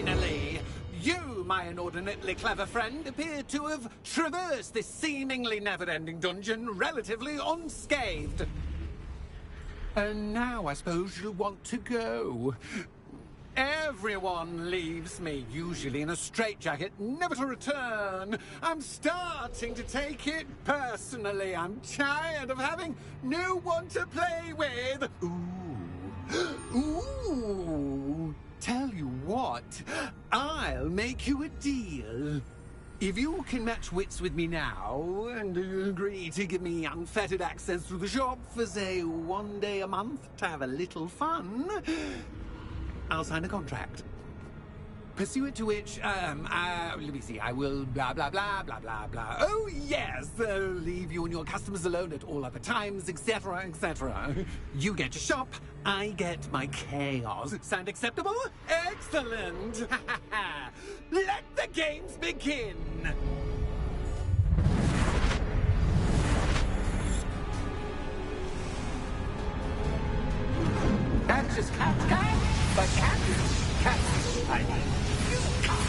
Finally! You, my inordinately clever friend, appear to have traversed this seemingly never-ending dungeon relatively unscathed. And now I suppose you'll want to go. Everyone leaves me, usually in a straitjacket, never to return. I'm starting to take it personally. I'm tired of having no one to play with. Ooh. Ooh. Tell you what, I'll make you a deal. If you can match wits with me now and agree to give me unfettered access to the shop for, say, 1 day a month to have a little fun, I'll sign a contract. Pursuant to which, let me see, I will blah, blah, blah, blah, blah, blah. Oh, yes, leave you and your customers alone at all other times, etc., etc. You get your shop, I get my chaos. Sound acceptable? Excellent! Let the games begin! Not just cat, but cat. I mean, you cat.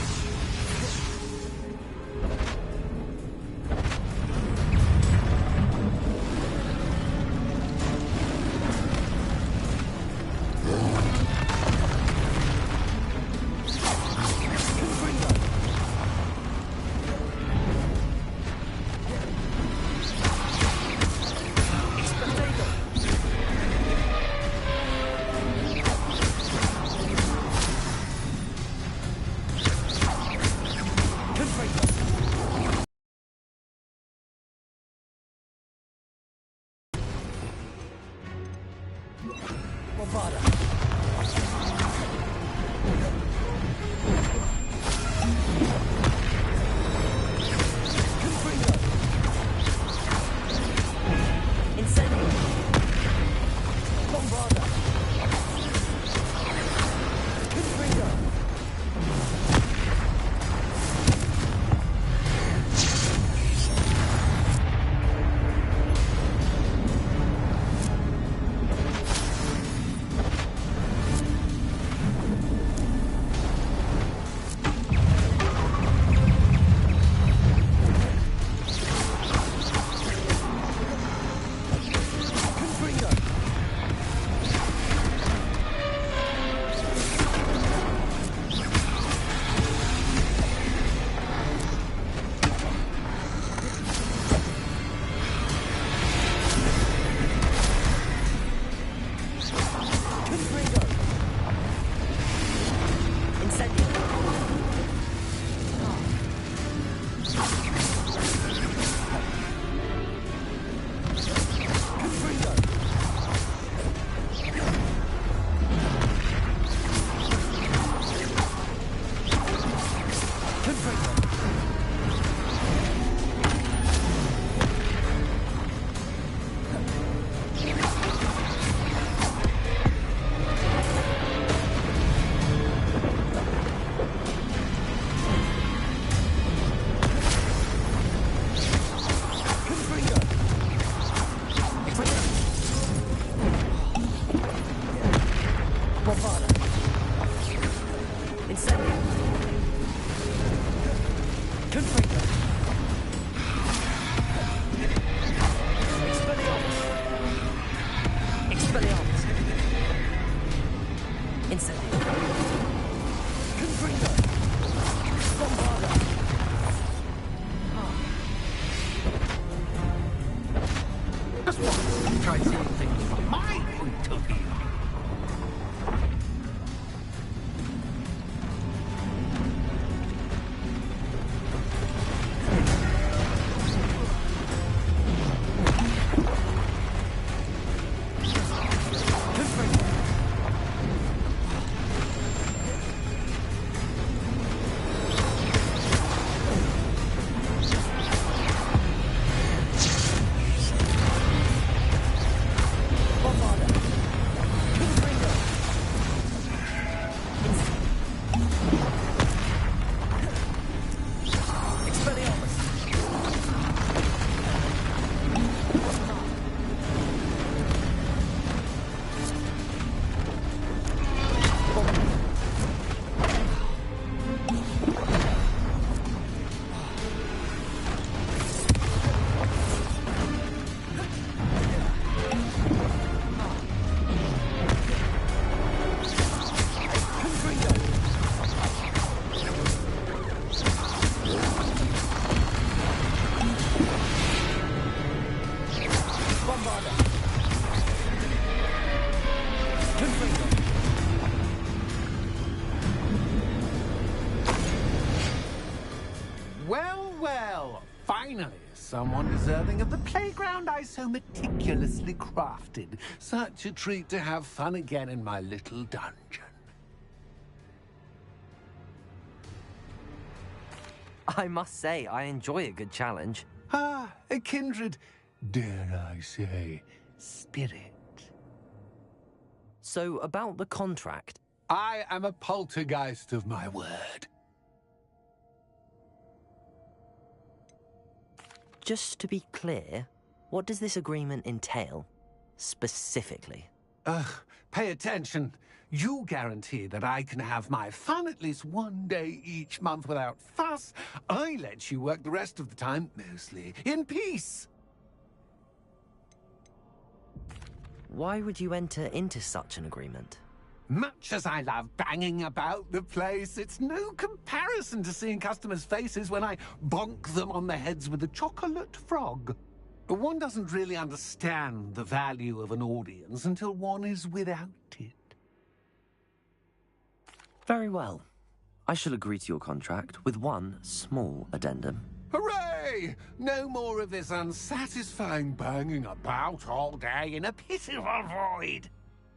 Well, well. Finally, someone deserving of the playground I so meticulously crafted. Such a treat to have fun again in my little dungeon. I must say, I enjoy a good challenge. Ah, a kindred, dare I say, spirit. So, about the contract. I am a poltergeist of my word. Just to be clear, what does this agreement entail, specifically? Pay attention. You guarantee that I can have my fun at least one day each month without fuss. I let you work the rest of the time, mostly in peace. Why would you enter into such an agreement? Much as I love banging about the place, it's no comparison to seeing customers' faces when I bonk them on the heads with a chocolate frog. One doesn't really understand the value of an audience until one is without it. Very well. I shall agree to your contract with one small addendum. Hooray! No more of this unsatisfying banging about all day in a pitiful void.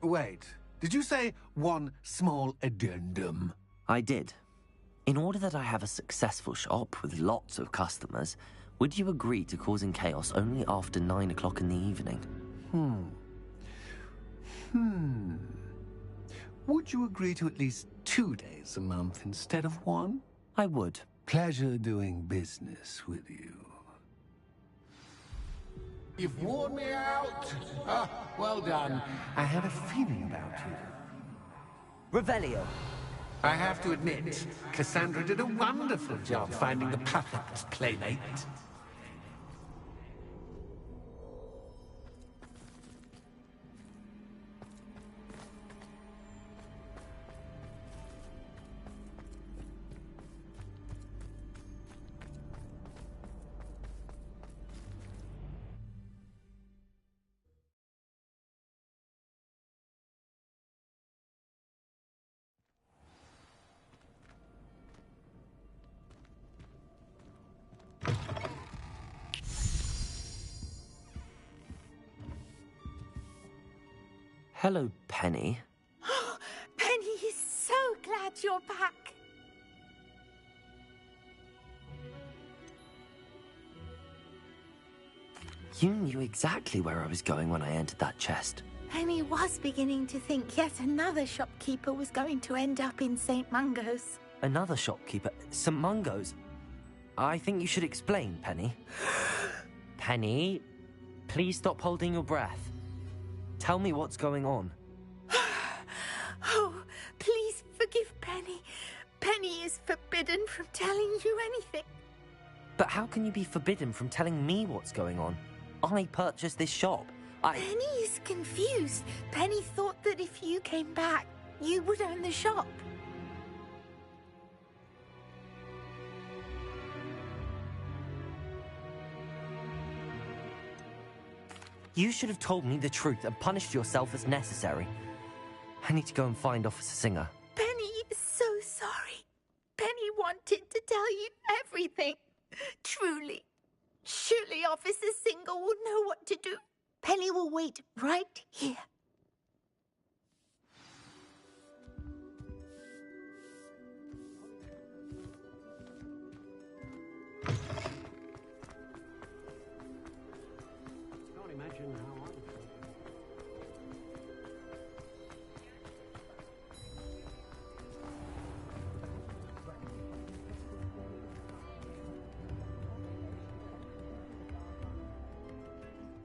Wait, did you say one small addendum? I did. In order that I have a successful shop with lots of customers, would you agree to causing chaos only after 9 o'clock in the evening? Would you agree to at least 2 days a month instead of one? I would. Pleasure doing business with you. You've worn me out. Ah, well done. I had a feeling about you. Revelio. I have to admit, Cassandra did a wonderful job finding the perfect playmate. Hello, Penny. Penny is so glad you're back. You knew exactly where I was going when I entered that chest. Penny was beginning to think yet another shopkeeper was going to end up in St. Mungo's. Another shopkeeper? St. Mungo's? I think you should explain, Penny. Penny, please stop holding your breath. Tell me what's going on. Oh, please forgive Penny. Penny is forbidden from telling you anything. But how can you be forbidden from telling me what's going on? I purchased this shop. Penny is confused. Penny thought that if you came back, you would own the shop. You should have told me the truth and punished yourself as necessary. I need to go and find Officer Singer. Penny is so sorry. Penny wanted to tell you everything. Truly. Surely Officer Singer will know what to do. Penny will wait right here.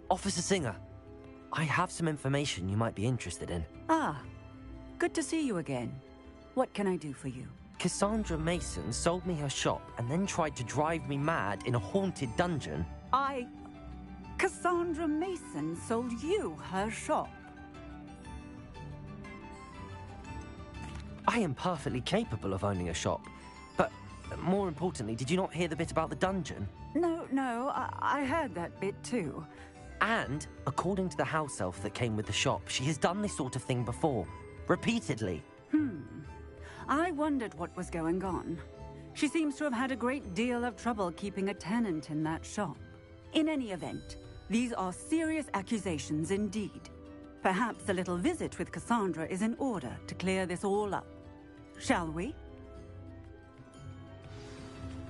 Officer Singer, I have some information you might be interested in. Ah, good to see you again. What can I do for you? Cassandra Mason sold me her shop and then tried to drive me mad in a haunted dungeon. Cassandra Mason sold you her shop. I am perfectly capable of owning a shop. But more importantly, did you not hear the bit about the dungeon? No, I heard that bit too. And, according to the house elf that came with the shop, she has done this sort of thing before. Repeatedly. I wondered what was going on. She seems to have had a great deal of trouble keeping a tenant in that shop. In any event, these are serious accusations indeed. Perhaps a little visit with Cassandra is in order to clear this all up. Shall we?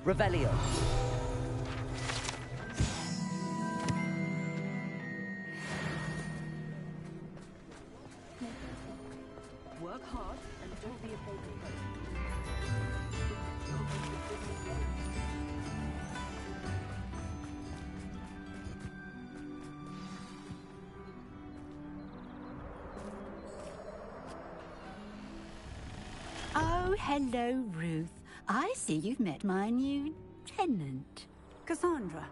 Revelio. Work hard and don't be afraid to fail. Oh, hello, Ruth. I see you've met my new tenant. Cassandra,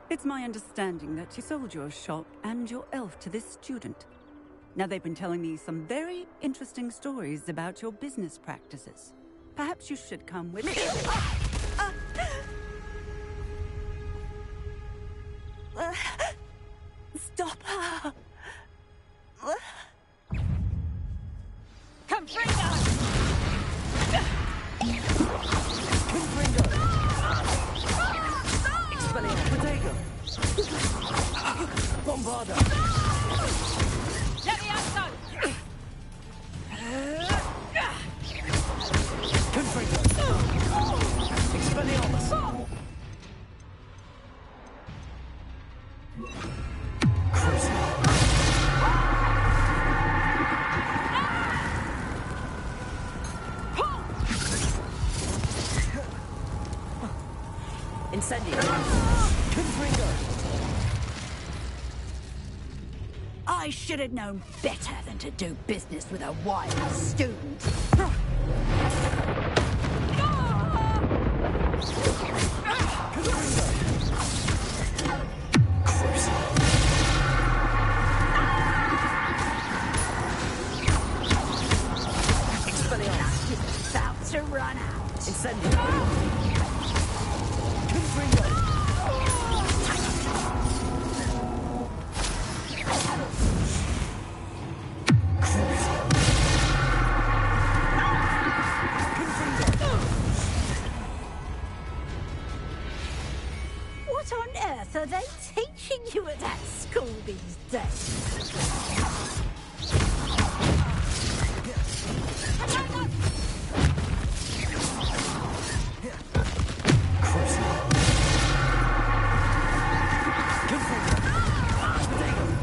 it's my understanding that you sold your shop and your elf to this student. Now, they've been telling me some very interesting stories about your business practices. Perhaps you should come with... Stop her! Confringo! Expelliarmus. Protego. Bombarda. Levioso! Confringo. Expelliarmus. Incendio. Confringo. I should have known better than to do business with a wild student. Expelliarmus. It's about to run out. Incendio. Confringo. What on earth are they teaching you at that school these days?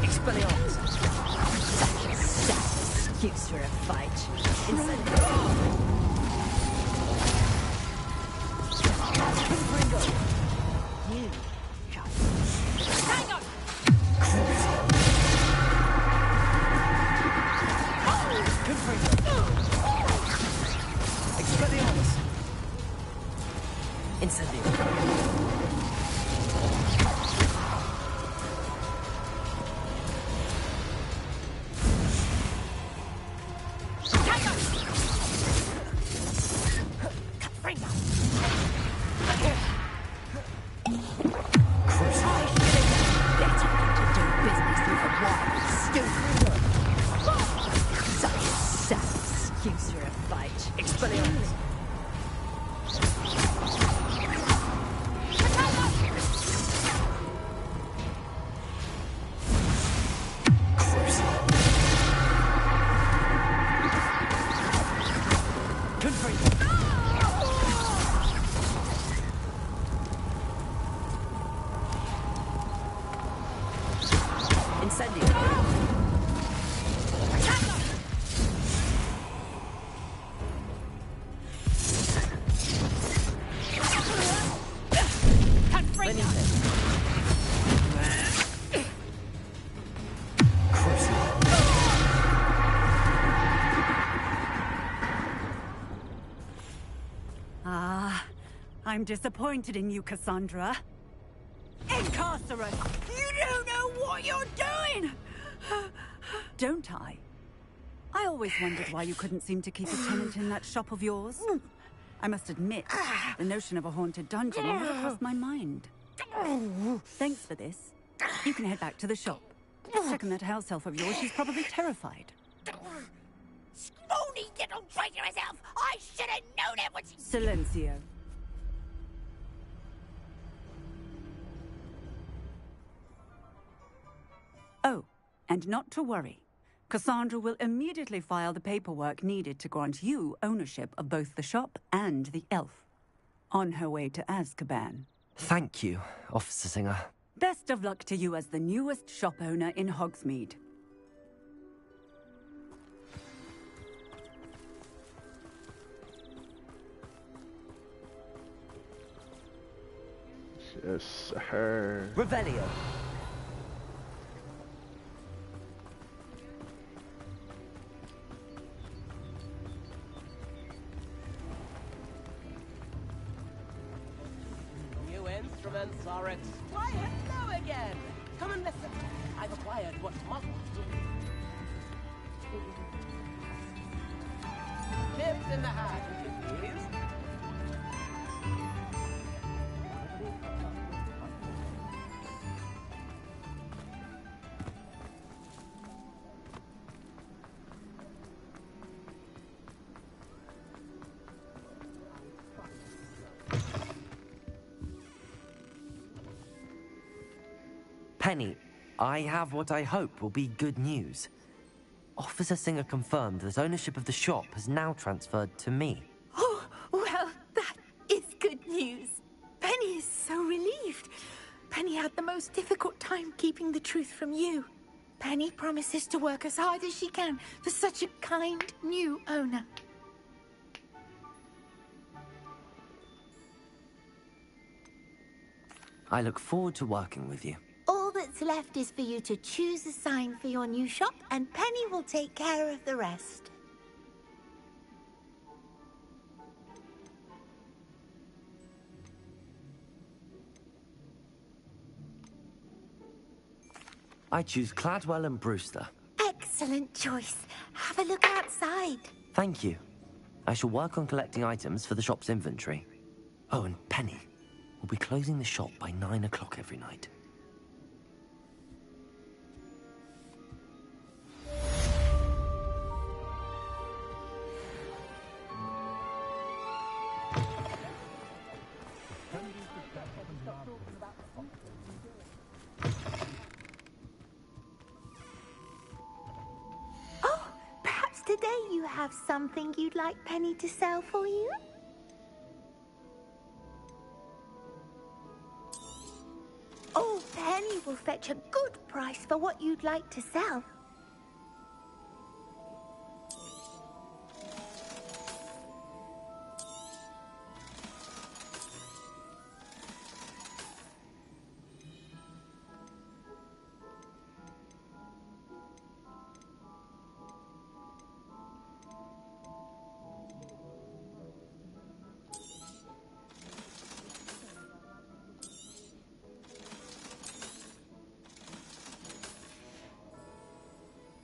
Expelliarmus. Such a sad excuse for a fight. You shall Expelliarmus. Incendio. Expelliarmus. Incendio. I'm disappointed in you, Cassandra. Incarcerate! You don't know what you're doing! Don't I? I always wondered why you couldn't seem to keep a tenant in that shop of yours. I must admit, the notion of a haunted dungeon never crossed my mind. Thanks for this. You can head back to the shop. Check on that house elf of yours. She's probably terrified. Scrawny little traitor herself! I should have known it was... Silencio. Oh, and not to worry. Cassandra will immediately file the paperwork needed to grant you ownership of both the shop and the elf. On her way to Azkaban. Thank you, Officer Singer. Best of luck to you as the newest shop owner in Hogsmeade. Yes, sir. Revelio. New instruments are at quiet now again. Come and listen. I've acquired what must do. Tips in the hat, please. Penny, I have what I hope will be good news. Officer Singer confirmed that ownership of the shop has now transferred to me. Oh, well, that is good news. Penny is so relieved. Penny had the most difficult time keeping the truth from you. Penny promises to work as hard as she can for such a kind new owner. I look forward to working with you. All that's left is for you to choose a sign for your new shop, and Penny will take care of the rest. I choose Cladwell and Brewster. Excellent choice. Have a look outside. Thank you. I shall work on collecting items for the shop's inventory. Oh, and Penny, we'll be closing the shop by 9 o'clock every night. Oh, perhaps today you have something you'd like Penny to sell for you? Oh, Penny will fetch a good price for what you'd like to sell.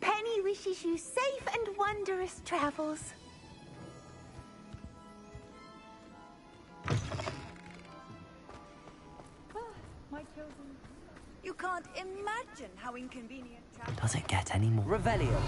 Penny wishes you safe and wondrous travels. My children, you can't imagine how inconvenient travel. Does it get any more? Revelio.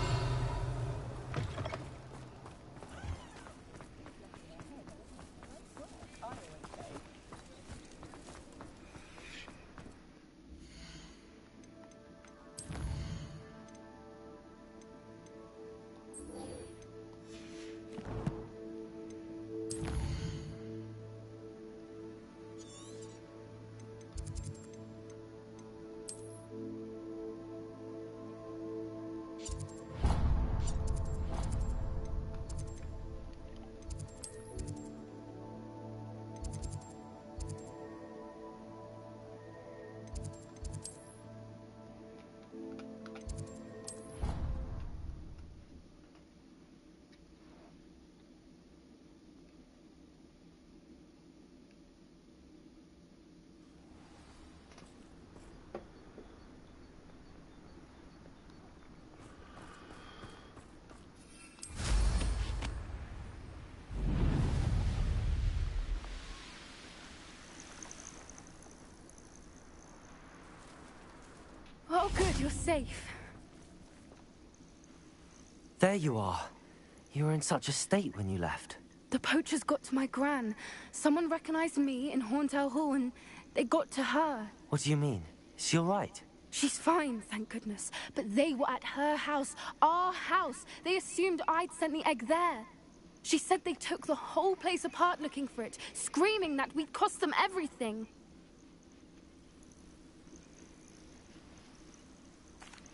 Oh, good, you're safe. There you are. You were in such a state when you left. The poachers got to my gran. Someone recognized me in Horndale Hall and they got to her. What do you mean? Is she all right? She's fine, thank goodness. But they were at her house, our house. They assumed I'd sent the egg there. She said they took the whole place apart looking for it, screaming that we'd cost them everything.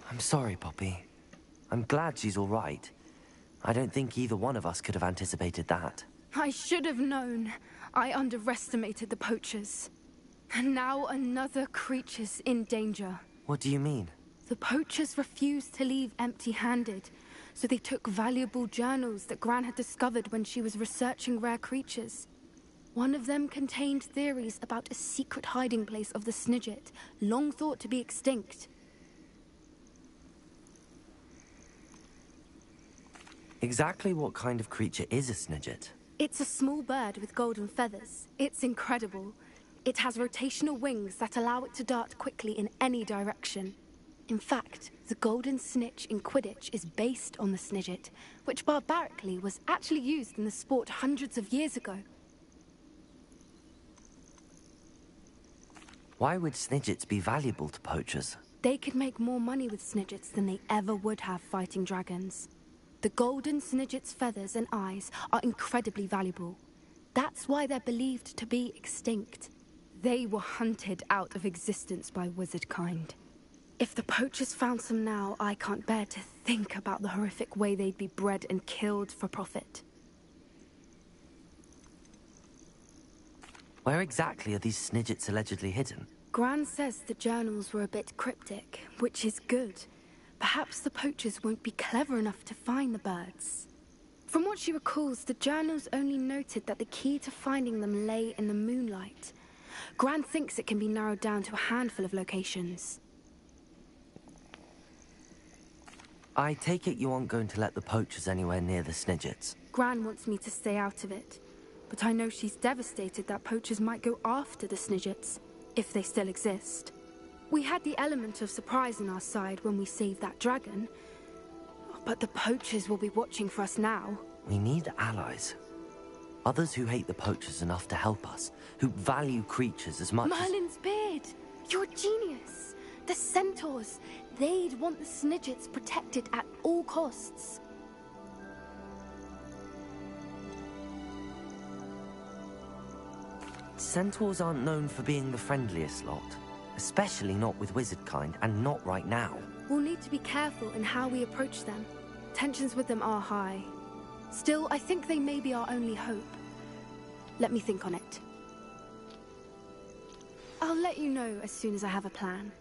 I'm sorry, Poppy. I'm glad she's all right. I don't think either one of us could have anticipated that. I should have known. I underestimated the poachers. And now another creature's in danger. What do you mean? The poachers refused to leave empty-handed, so they took valuable journals that Gran had discovered when she was researching rare creatures. One of them contained theories about a secret hiding place of the Snidget, long thought to be extinct. Exactly what kind of creature is a Snidget? It's a small bird with golden feathers. It's incredible. It has rotational wings that allow it to dart quickly in any direction. In fact, the golden snitch in Quidditch is based on the Snidget, which barbarically was actually used in the sport hundreds of years ago. Why would Snidgets be valuable to poachers? They could make more money with Snidgets than they ever would have fighting dragons. The golden Snidget's feathers and eyes are incredibly valuable. That's why they're believed to be extinct. They were hunted out of existence by wizard kind. If the poachers found some now, I can't bear to think about the horrific way they'd be bred and killed for profit. Where exactly are these Snidgets allegedly hidden? Gran says the journals were a bit cryptic, which is good. Perhaps the poachers won't be clever enough to find the birds. From what she recalls, the journals only noted that the key to finding them lay in the moonlight. Gran thinks it can be narrowed down to a handful of locations. I take it you aren't going to let the poachers anywhere near the Snidgets. Gran wants me to stay out of it, but I know she's devastated that poachers might go after the Snidgets, if they still exist. We had the element of surprise on our side when we saved that dragon, but the poachers will be watching for us now. We need allies. Others who hate the poachers enough to help us, who value creatures as much Merlin's beard! You're a genius! The centaurs! They'd want the Snidgets protected at all costs. Centaurs aren't known for being the friendliest lot. Especially not with wizard kind, and not right now. We'll need to be careful in how we approach them. Tensions with them are high. Still, I think they may be our only hope. Let me think on it. I'll let you know as soon as I have a plan.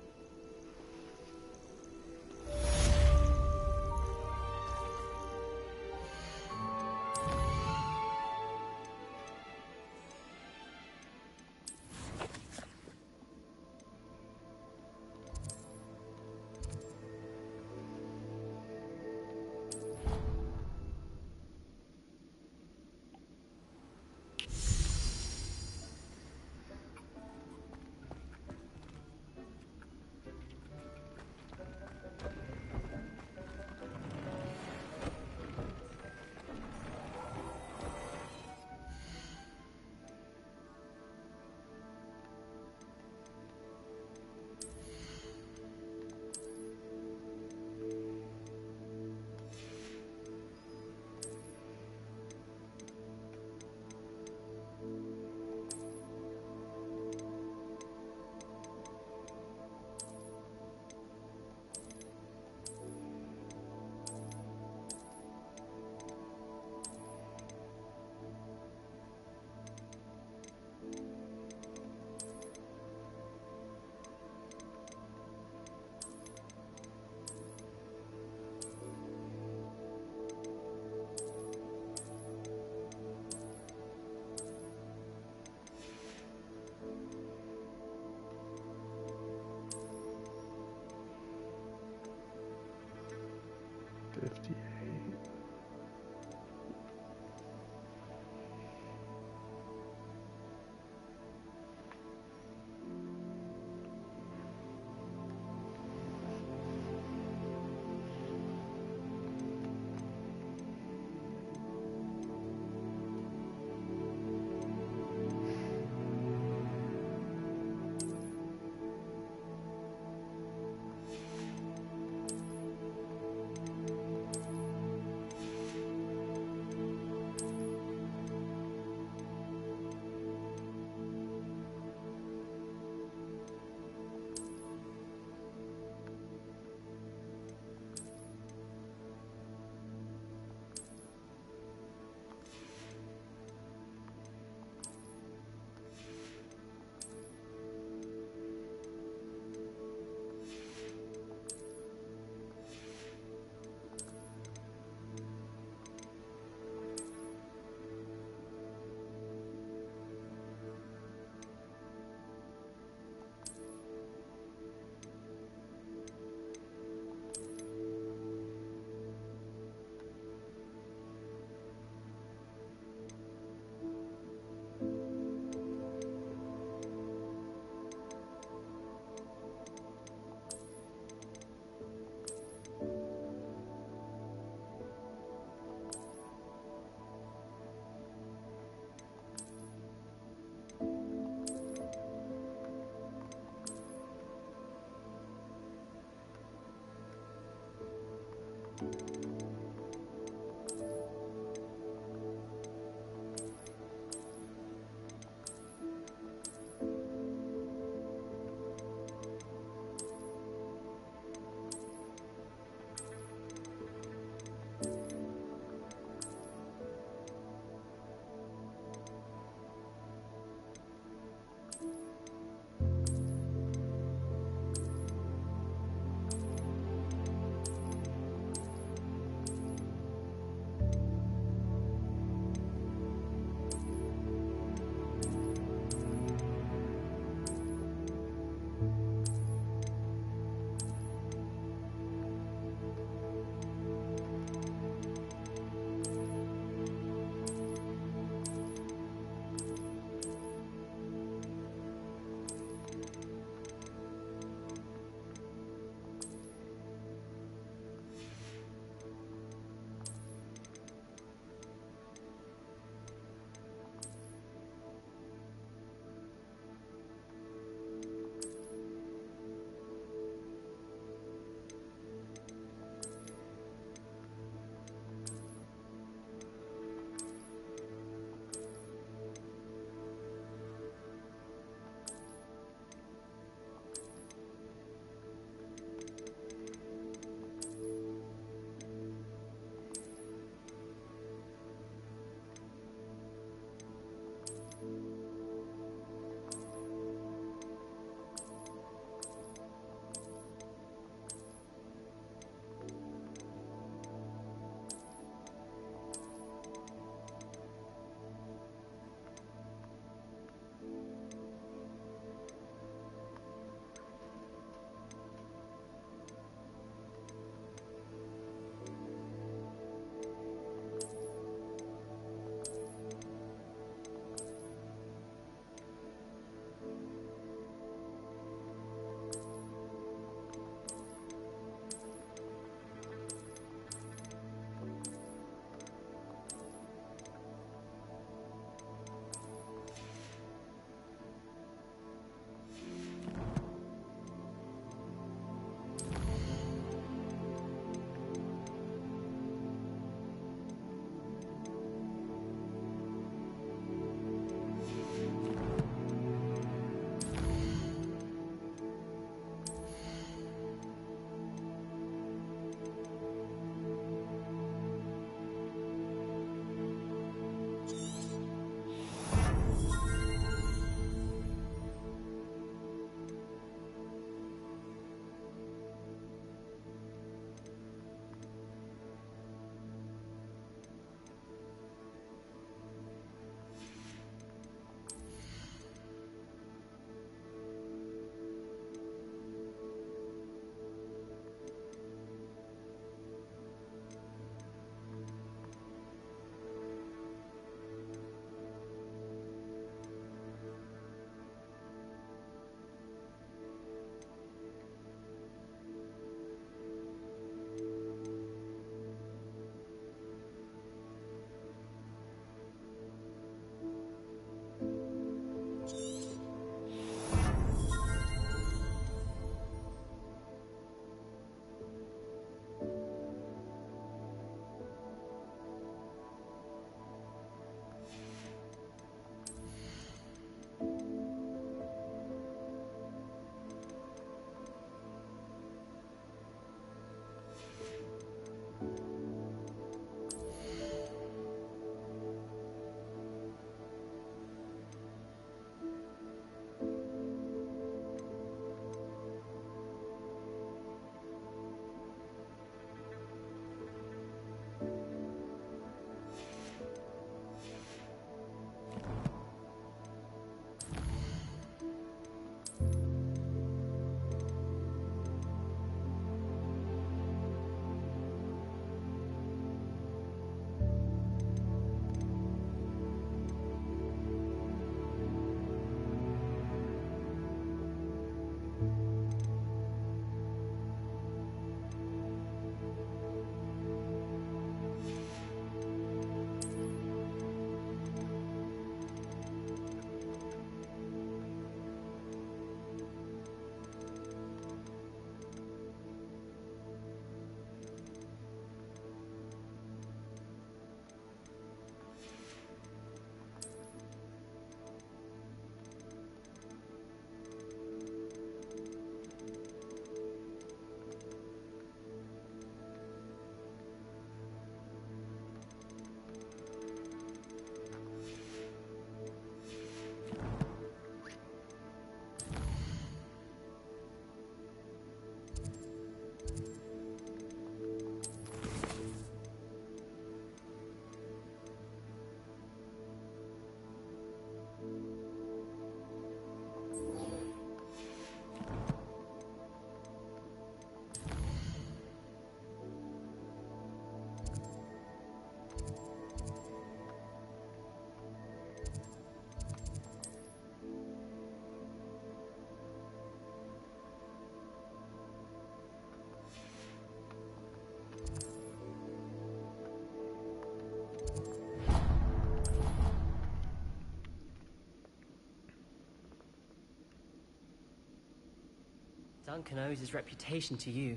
Duncan owes his reputation to you.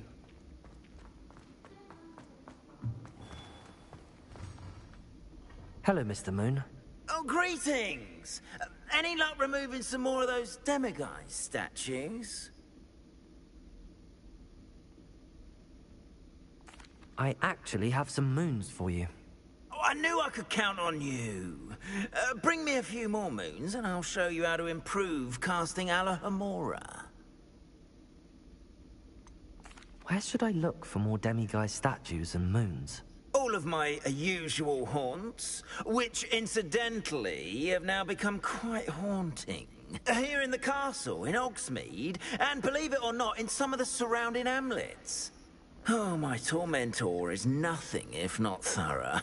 Hello, Mr. Moon. Oh, greetings! Any luck removing some more of those demiguise statues? I actually have some moons for you. Oh, I knew I could count on you. Bring me a few more moons and I'll show you how to improve casting Alohomora. Where should I look for more demiguise statues and moons? All of my usual haunts, which incidentally have now become quite haunting. Here in the castle, in Hogsmeade, and believe it or not, in some of the surrounding hamlets. Oh, my tormentor is nothing if not thorough.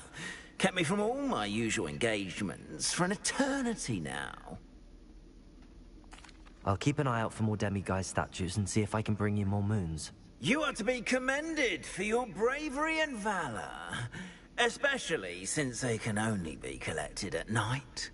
Kept me from all my usual engagements for an eternity now. I'll keep an eye out for more demiguise statues and see if I can bring you more moons. You are to be commended for your bravery and valor, especially since they can only be collected at night.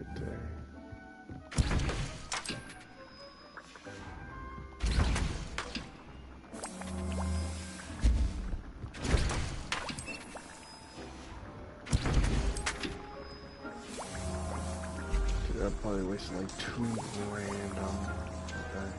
right there. Dude, I probably wasted like $2 grand on that.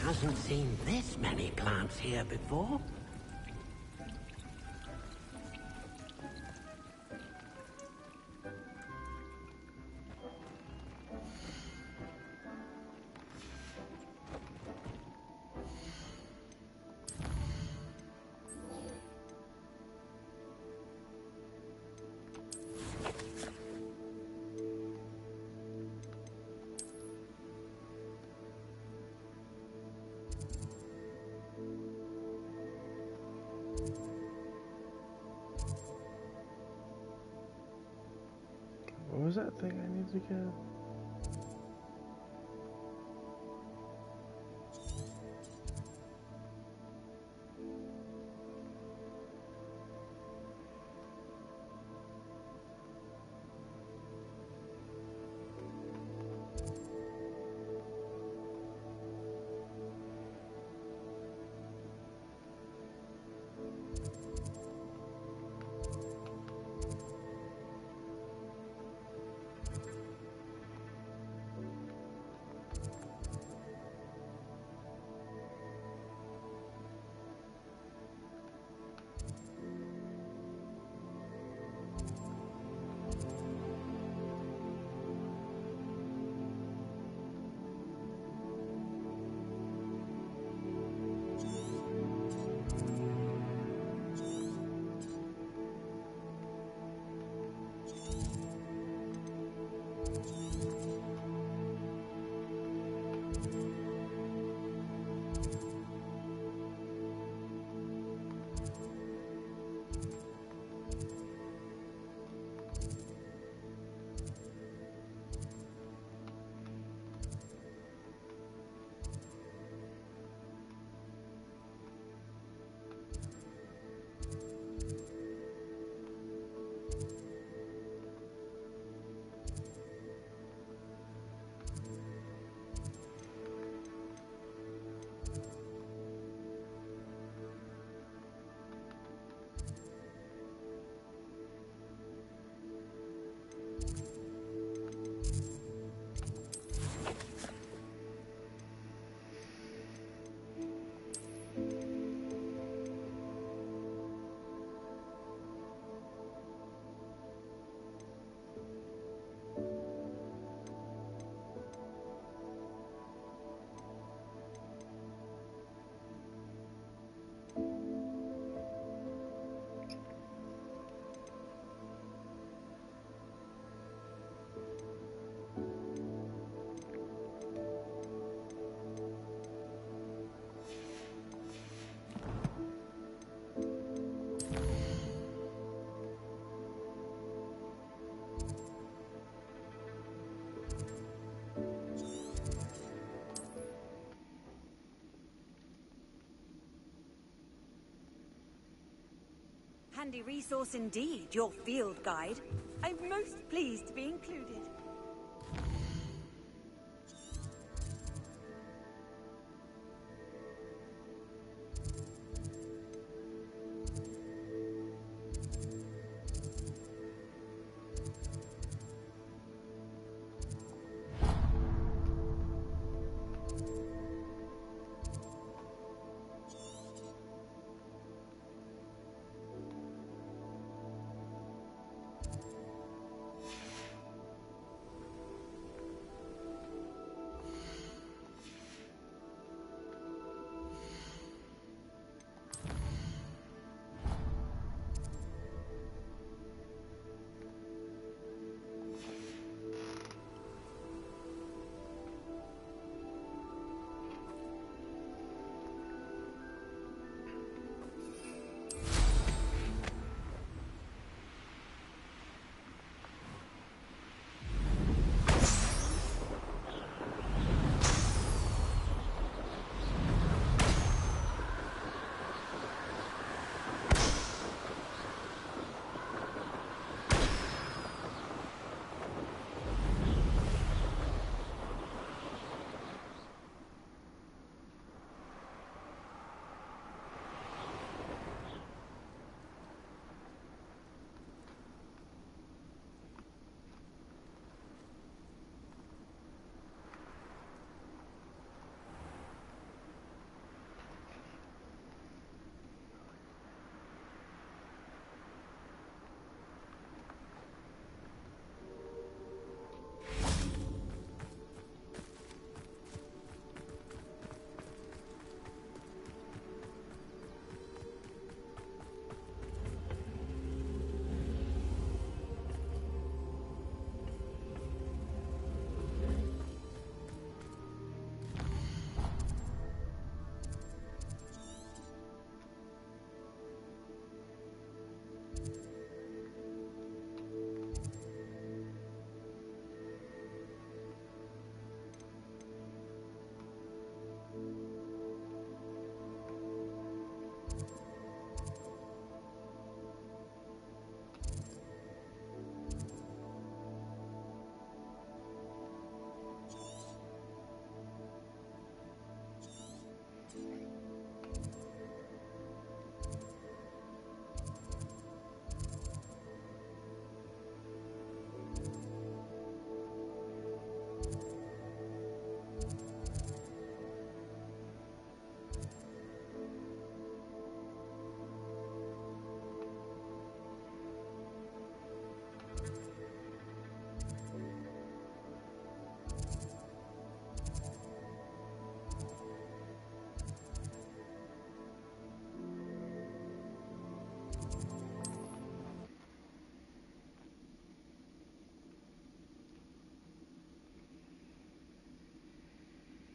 Hasn't seen this many plants here before. What was that thing I need to get? Handy resource indeed, your field guide. I'm most pleased to be included.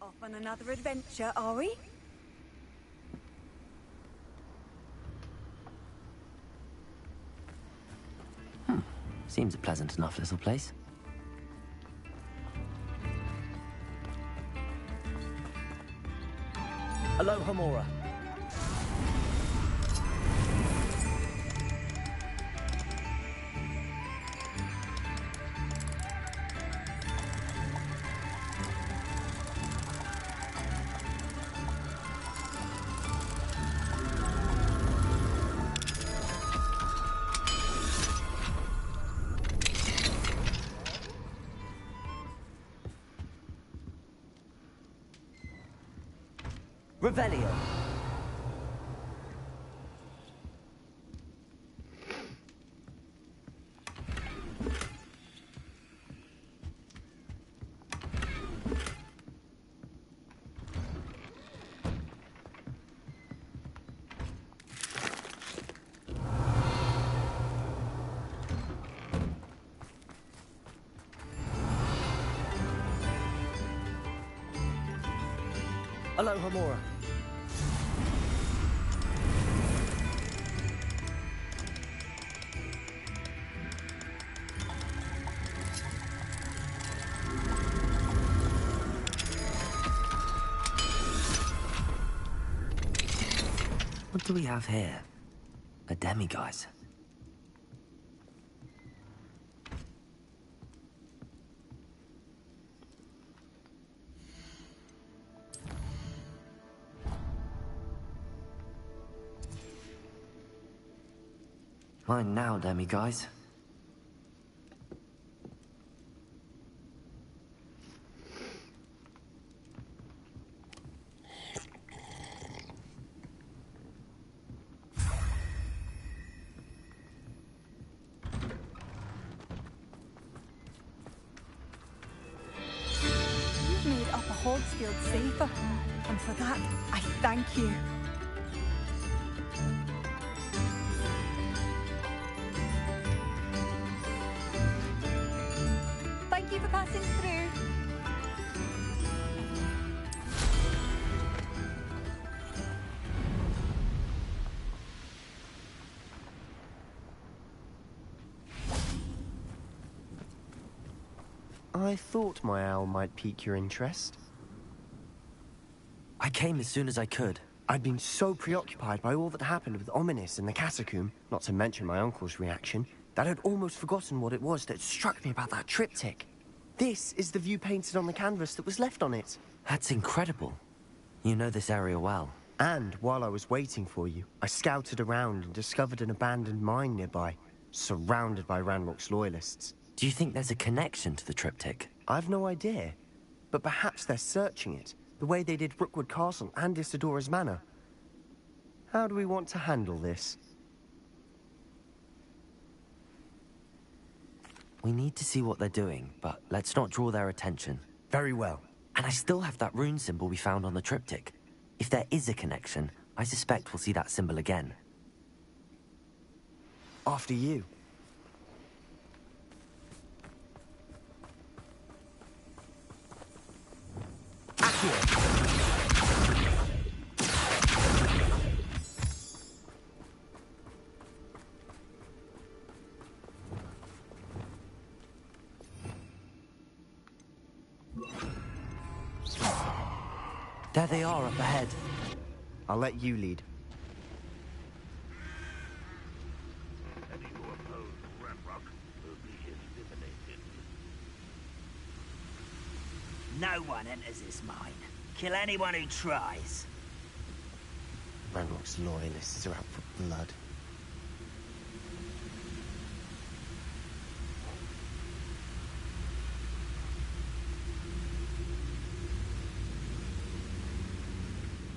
Off on another adventure, are we? Seems a pleasant enough little place. Aloha Mora. Revelio. Aloha Mora. What do we have here? A demiguise. Mine now, demiguise. You've made Upper Hogsfield safer, and for that, I thank you. Thank you for passing through. I thought my owl might pique your interest. I came as soon as I could. I'd been so preoccupied by all that happened with Ominis and the catacomb, not to mention my uncle's reaction, that I'd almost forgotten what it was that struck me about that triptych. This is the view painted on the canvas that was left on it. That's incredible. You know this area well. And while I was waiting for you, I scouted around and discovered an abandoned mine nearby, surrounded by Ranrock's loyalists. Do you think there's a connection to the triptych? I've no idea, but perhaps they're searching it, the way they did Brookwood Castle and Isidora's Manor. How do we want to handle this? We need to see what they're doing, but let's not draw their attention. Very well. And I still have that rune symbol we found on the triptych. If there is a connection, I suspect we'll see that symbol again. After you. There they are up ahead. I'll let you lead. Any who oppose Ranrock will be eliminated. No one enters this mine. Kill anyone who tries. Ranrock's loyalists are out for blood.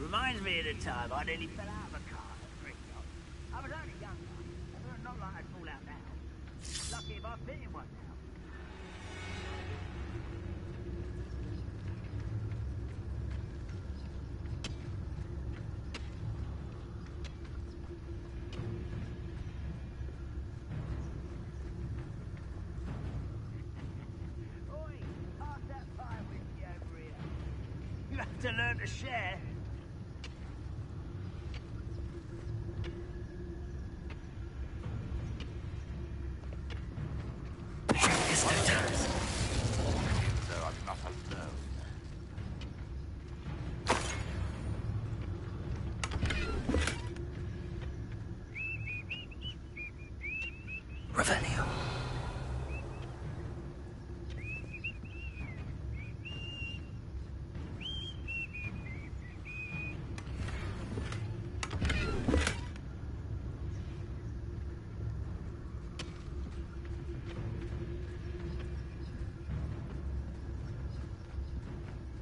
Reminds me of the time I nearly fell out of a car at Brickyard. I was only younger, but not like I'd fall out now. Lucky if I fit in one now. Oi, pass that fire whiskey over here. have to learn to share. So I'm not alone. Revelio.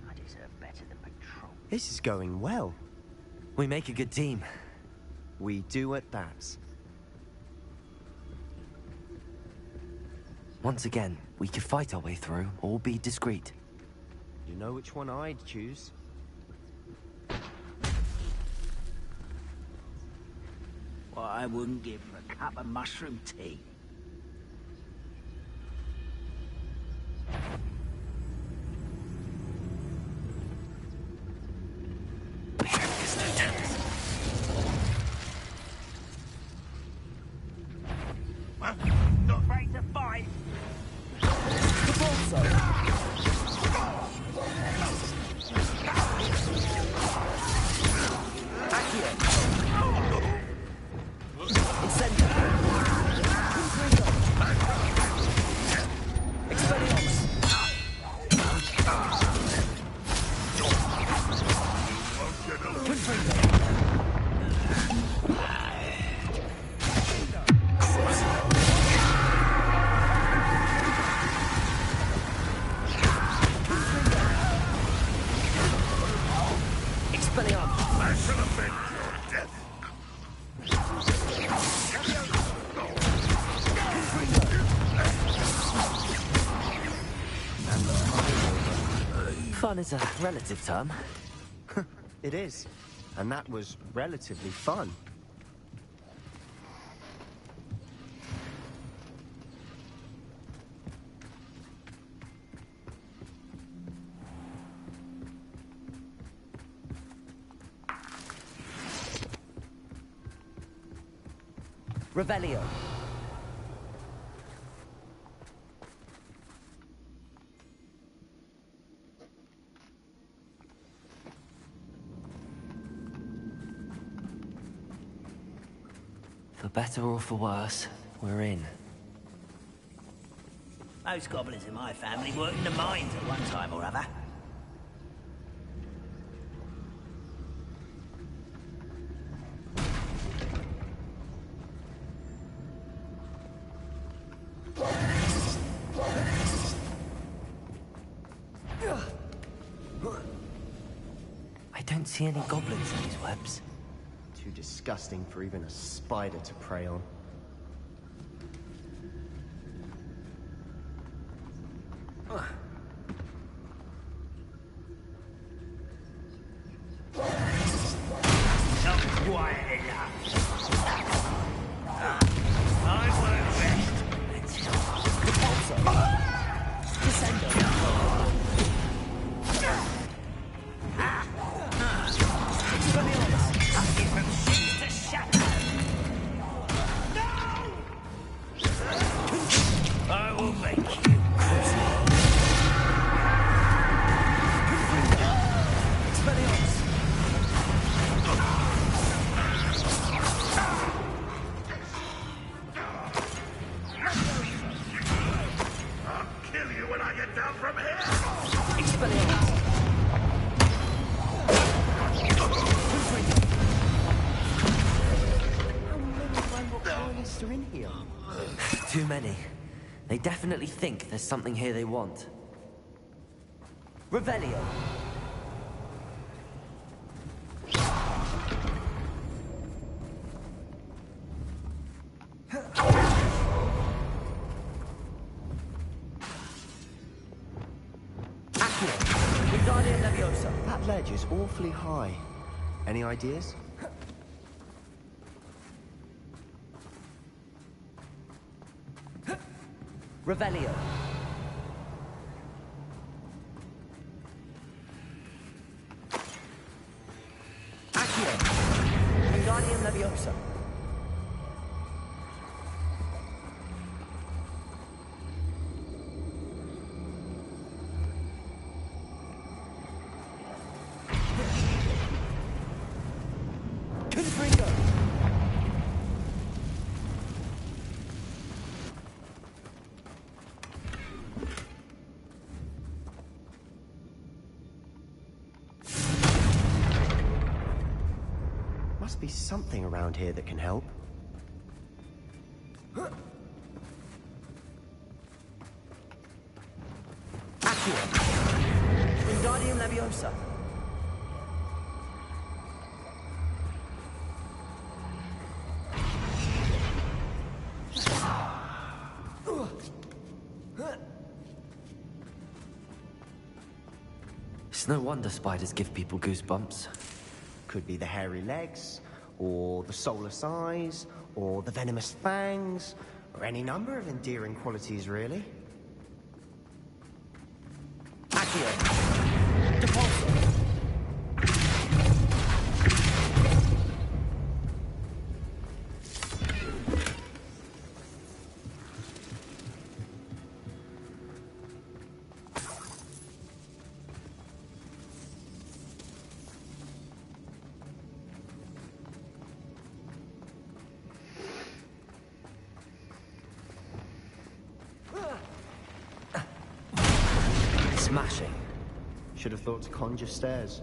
I deserve better than patrol. This is going well. We make a good team. We do at that. Once again, we could fight our way through or be discreet. You know which one I'd choose? What I wouldn't give for a cup of mushroom tea. Not afraid to fight. Fun is a relative term. It is. And that was relatively fun. Revelio. For better or for worse, we're in. Most goblins in my family worked in the mines at one time or other. I don't see any goblins in these webs. Too disgusting for even a spider to prey on. Not quiet enough. I won't rest until... I will make you I'll kill you when I get down from here! Are in here? Too many. They definitely think there's something here they want. Revelio. That ledge is awfully high. Any ideas? Revelio. be something around here that can help. Wingardium Leviosa. It's no wonder spiders give people goosebumps. Could be the hairy legs, or the soulless eyes, or the venomous fangs, or any number of endearing qualities, really. Accio. Depulso. Smashing. Should have thought to conjure stairs.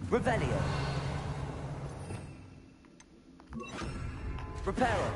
Revelio. Reparo.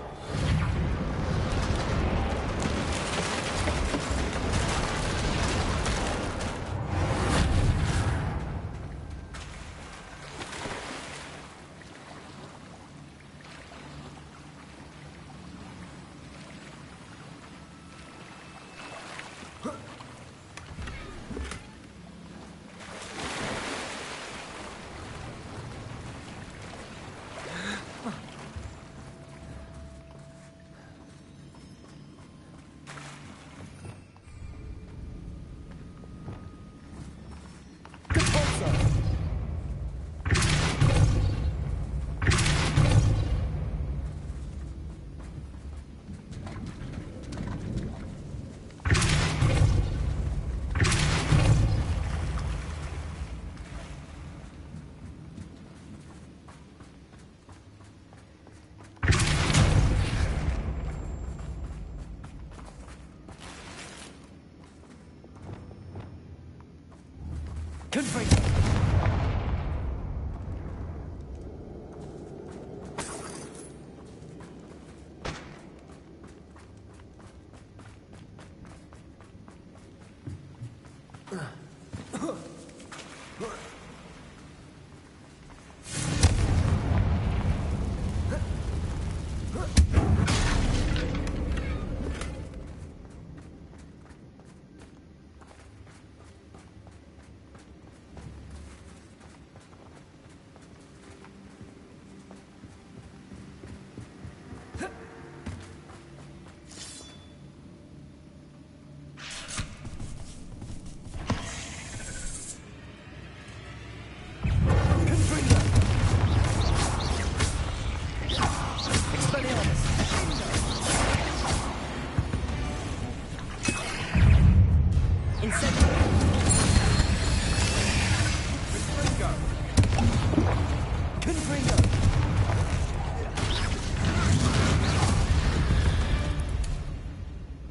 Confringo.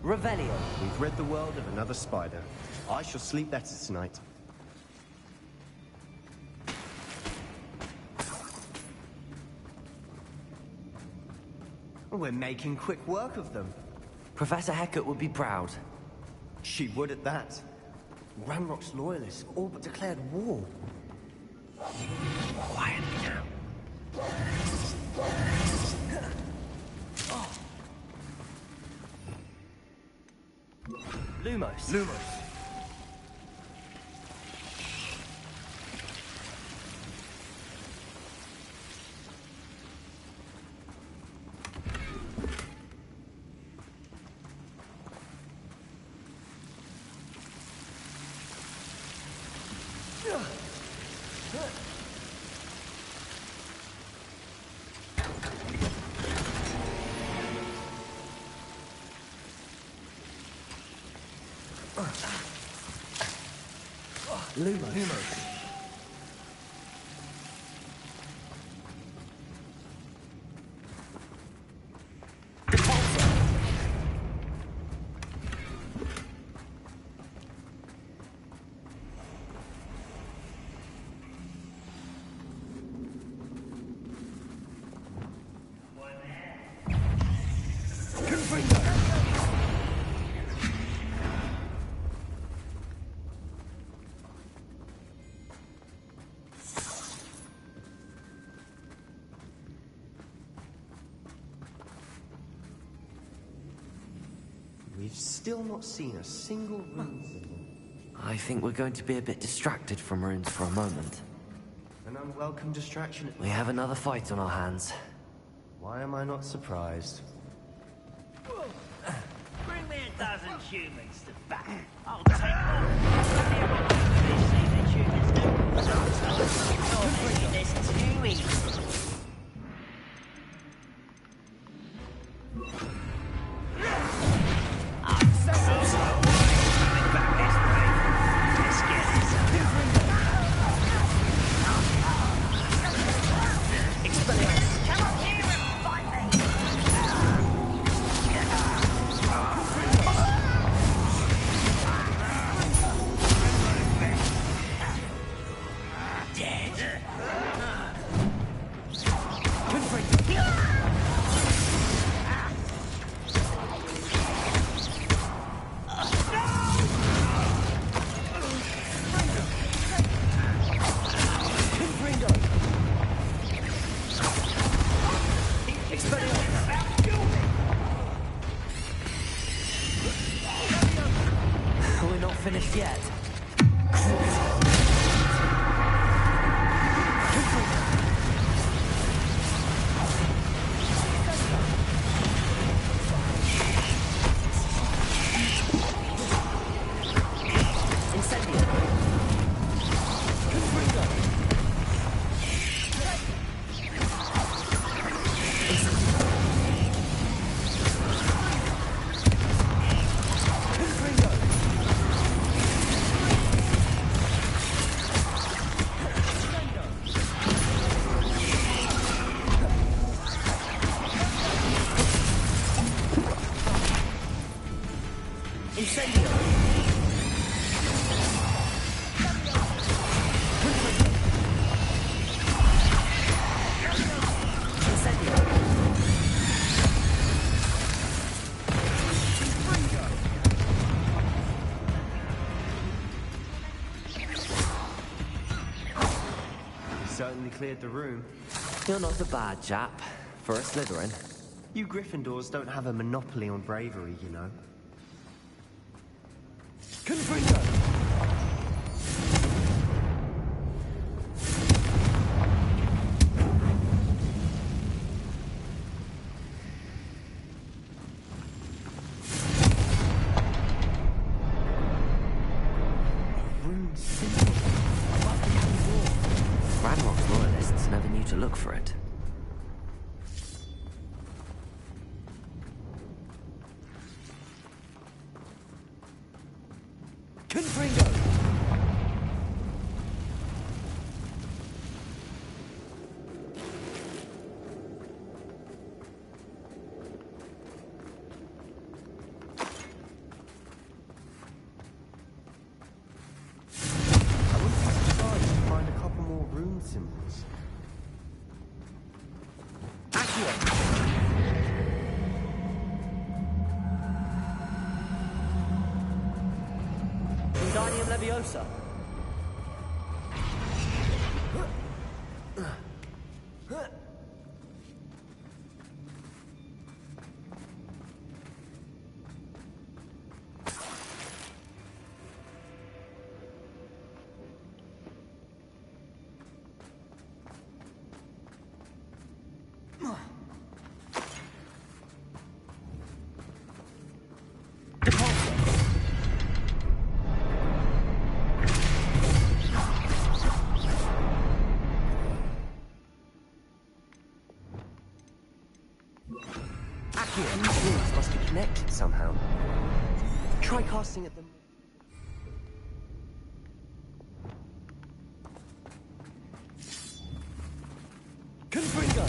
Revelio. We've rid the world of another spider. I shall sleep better tonight. We're making quick work of them. Professor Hecat would be proud. She would at that. Ranrock's loyalists all but declared war. Quietly now. Lumos. Lumos. We've still not seen a single rune symbol. I think we're going to be a bit distracted from runes for a moment. An unwelcome distraction. We have another fight on our hands. Why am I not surprised? Bring me a dozen humans to battle. I'll take them. They see the humans do. You're making this too easy. Finished yet? Certainly cleared the room. You're not a bad chap for a Slytherin. You Gryffindors don't have a monopoly on bravery, you know. Confringo! To look for it. Confringo! I wouldn't be surprised to find a couple more rune symbols. Wingardium Leviosa. These runes must be connected somehow. Try casting at them. Confringo!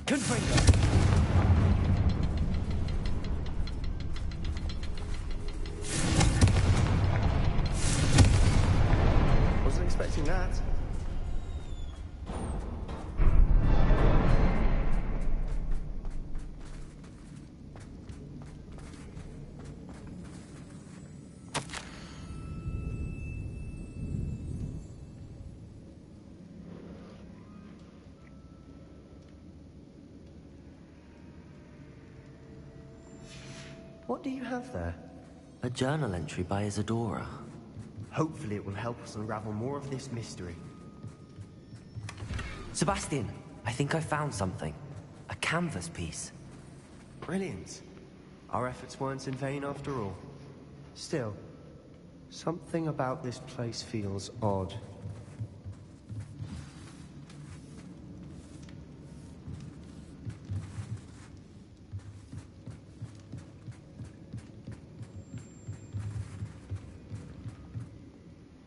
Confringo! Wasn't expecting that. What do you have there? A journal entry by Isadora. Hopefully it will help us unravel more of this mystery. Sebastian, I think I found something. A canvas piece. Brilliant. Our efforts weren't in vain after all. Still, something about this place feels odd.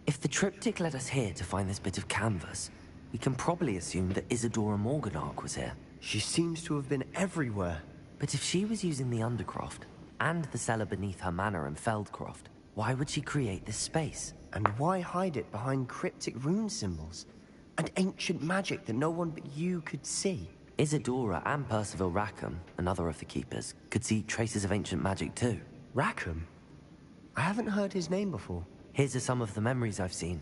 If the triptych led us here to find this bit of canvas, we can probably assume that Isadora Morganach was here. She seems to have been everywhere. But if she was using the Undercroft, and the cellar beneath her manor in Feldcroft, why would she create this space? And why hide it behind cryptic rune symbols? And ancient magic that no one but you could see? Isadora and Percival Rackham, another of the Keepers, could see traces of ancient magic too. Rackham? I haven't heard his name before. His are some of the memories I've seen.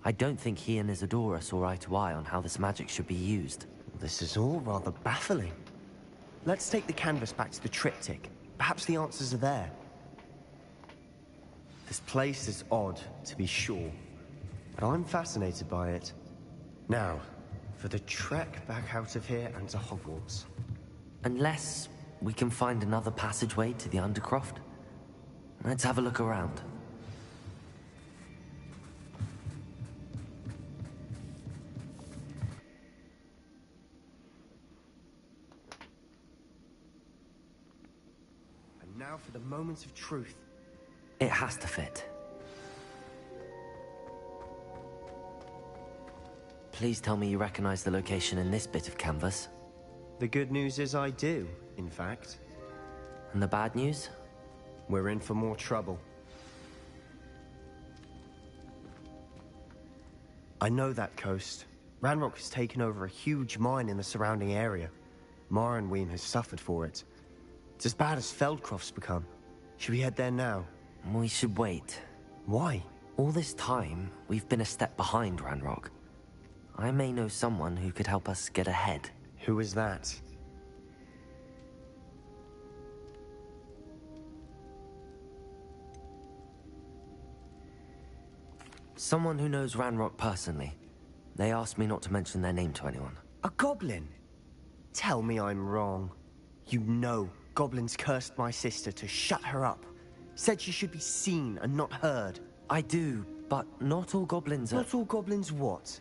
I don't think he and Isadora saw eye to eye on how this magic should be used. This is all rather baffling. Let's take the canvas back to the triptych. Perhaps the answers are there. This place is odd, to be sure, but I'm fascinated by it. Now, for the trek back out of here and to Hogwarts. Unless we can find another passageway to the Undercroft. Let's have a look around. Now for the moments of truth. It has to fit. Please tell me you recognize the location in this bit of canvas. The good news is I do, in fact. And the bad news? We're in for more trouble. I know that coast. Ranrock has taken over a huge mine in the surrounding area. Morrowind has suffered for it. It's as bad as Feldcroft's become. Should we head there now? We should wait. Why? All this time, we've been a step behind Ranrock. I may know someone who could help us get ahead. Who is that? Someone who knows Ranrock personally. They asked me not to mention their name to anyone. A goblin? Tell me I'm wrong. You know goblins cursed my sister to shut her up. Said she should be seen and not heard. I do, but not all goblins are... Not all goblins what?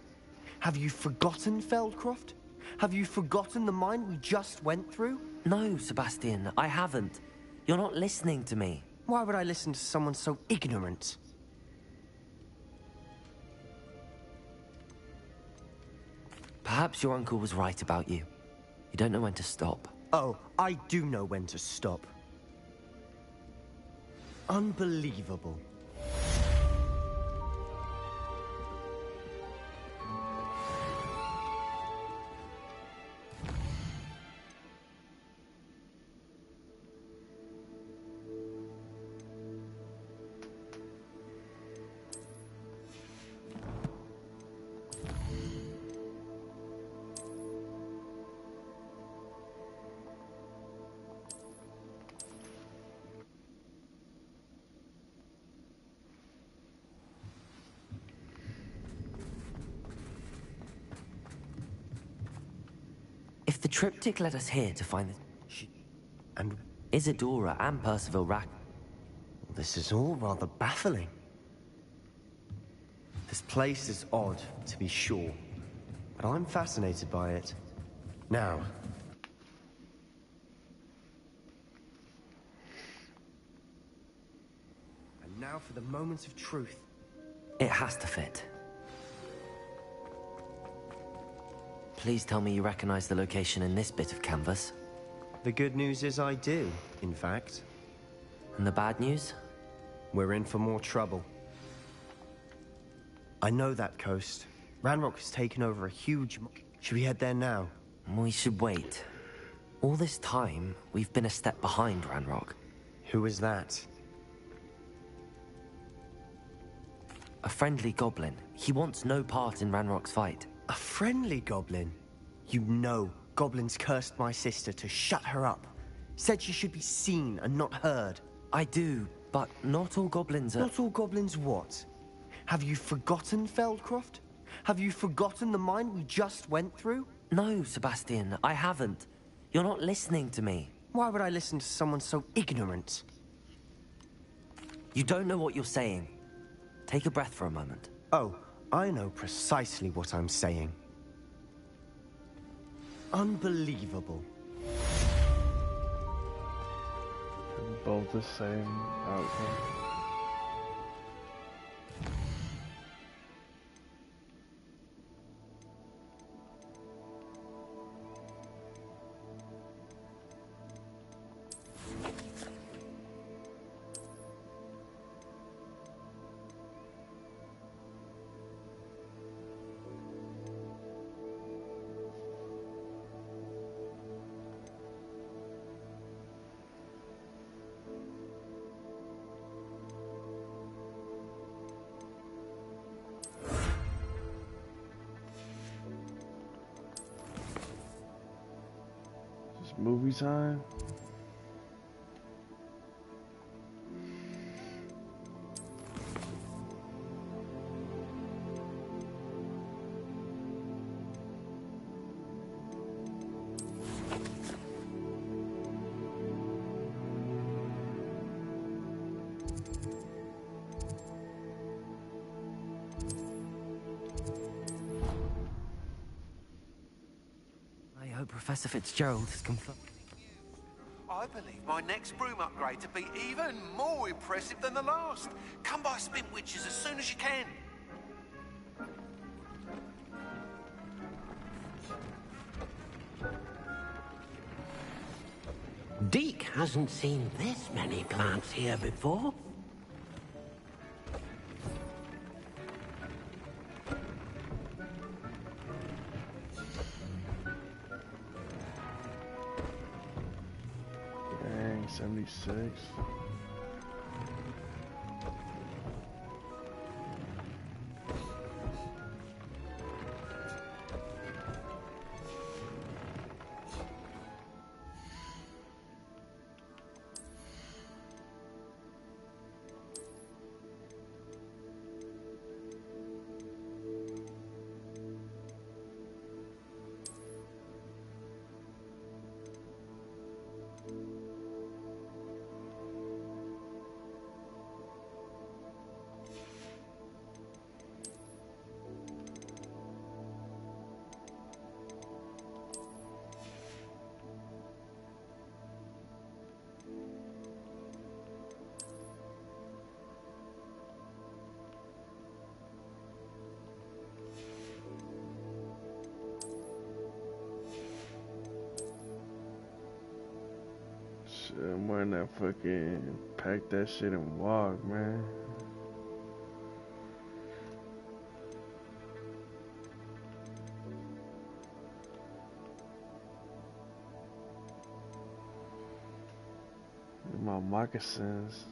Have you forgotten Feldcroft? Have you forgotten the mine we just went through? No, Sebastian, I haven't. You're not listening to me. Why would I listen to someone so ignorant? Perhaps your uncle was right about you. You don't know when to stop. Oh, I do know when to stop. Unbelievable. If the triptych led us here to find the... And Isadora and Percival Rack... This is all rather baffling. This place is odd, to be sure, but I'm fascinated by it. Now... And now for the moments of truth. It has to fit. Please tell me you recognize the location in this bit of canvas. The good news is I do, in fact. And the bad news? We're in for more trouble. I know that coast. Ranrock has taken over a huge... Should we head there now? We should wait. All this time, we've been a step behind Ranrock. Who is that? A friendly goblin. He wants no part in Ranrock's fight. A friendly goblin? You know, goblins cursed my sister to shut her up. Said she should be seen and not heard. I do, but not all goblins are... Not all goblins what? Have you forgotten, Feldcroft? Have you forgotten the mine we just went through? No, Sebastian, I haven't. You're not listening to me. Why would I listen to someone so ignorant? You don't know what you're saying. Take a breath for a moment. Oh, I know precisely what I'm saying. Unbelievable. Both the same outcome. Movie time. I hope Professor Fitzgerald has confirmed. I believe my next broom upgrade to be even more impressive than the last. Come by Spin Witches as soon as you can. Deke hasn't seen this many plants here before. Dang, 76. I'm wearing that fucking pack that shit and walk, man. My moccasins.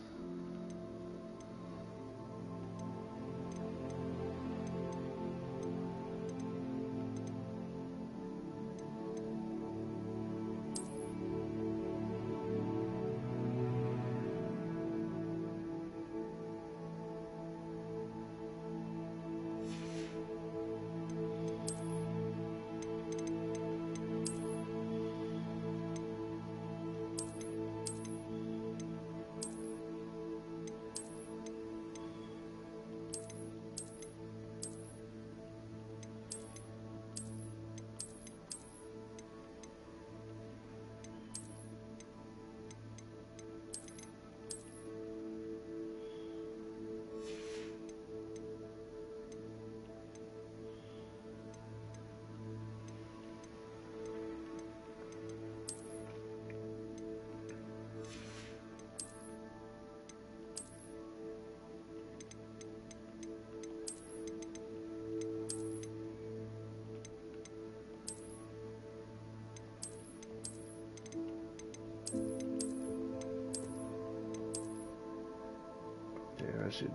That shit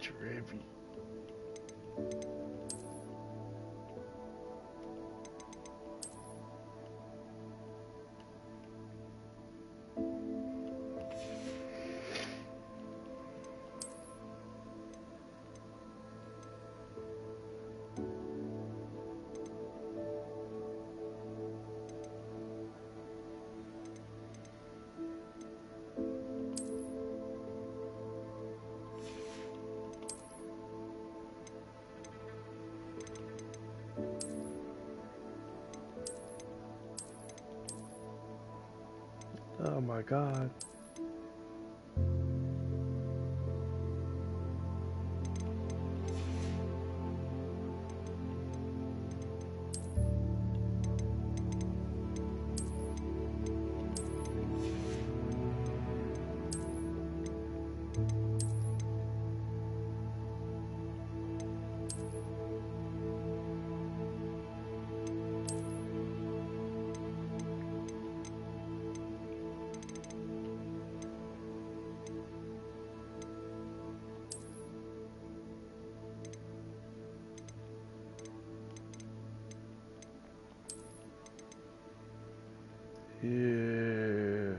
trippy. Oh my god. Yeah.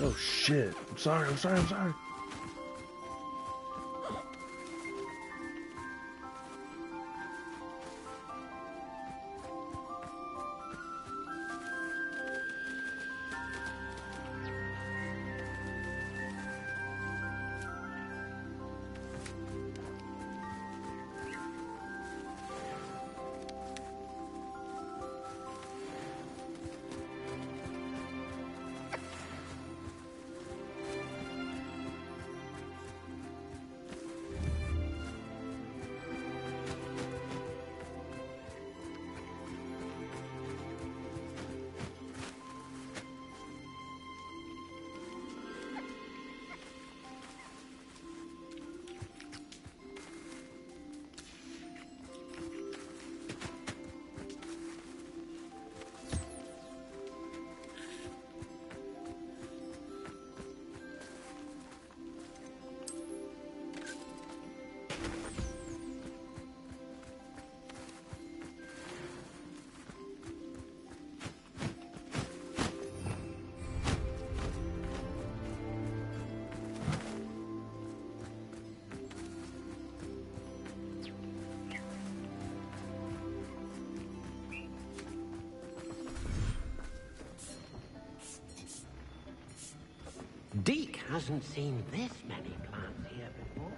Oh shit. I'm sorry. Deke hasn't seen this many plants here before.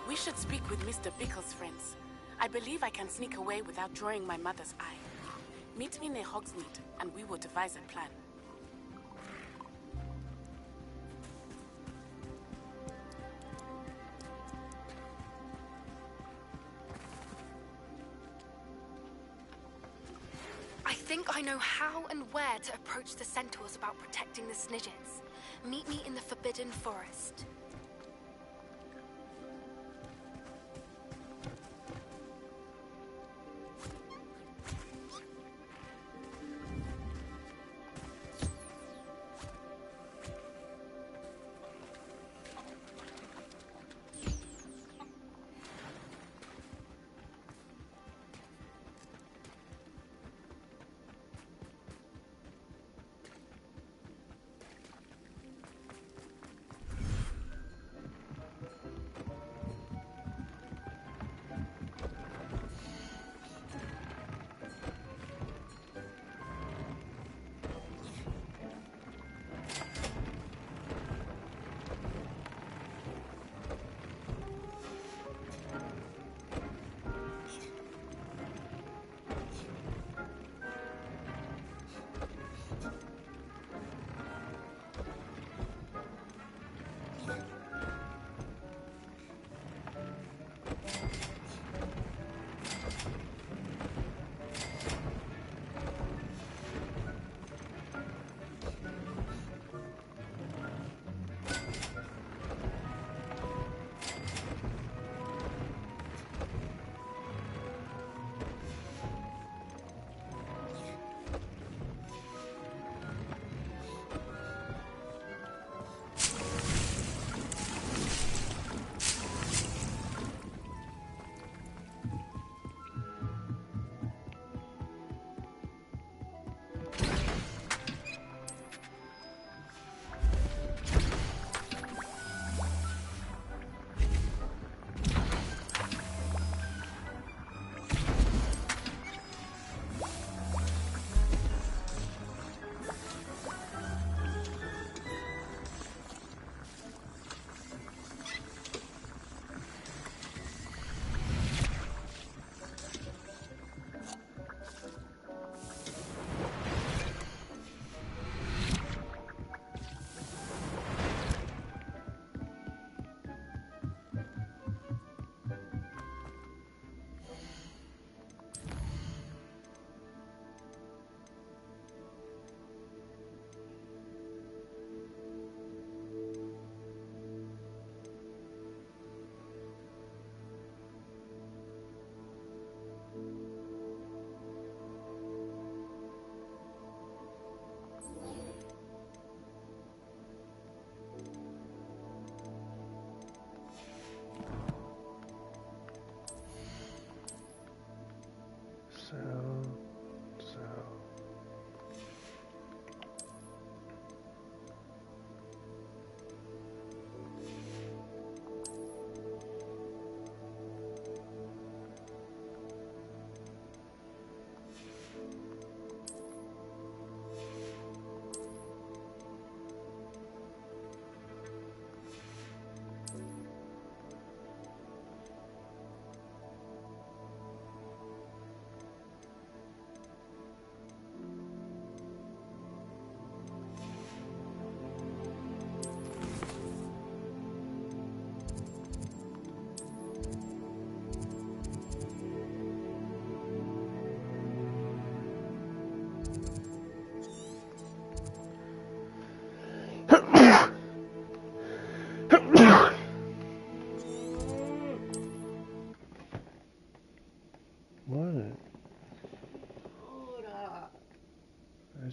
We should speak with Mr. Bickle's friends. I believe I can sneak away without drawing my mother's eye. Meet me near Hogsmeade, and we will devise a plan. I think I know how and where to approach the centaurs about protecting the Snidgets. Meet me in the Forbidden Forest.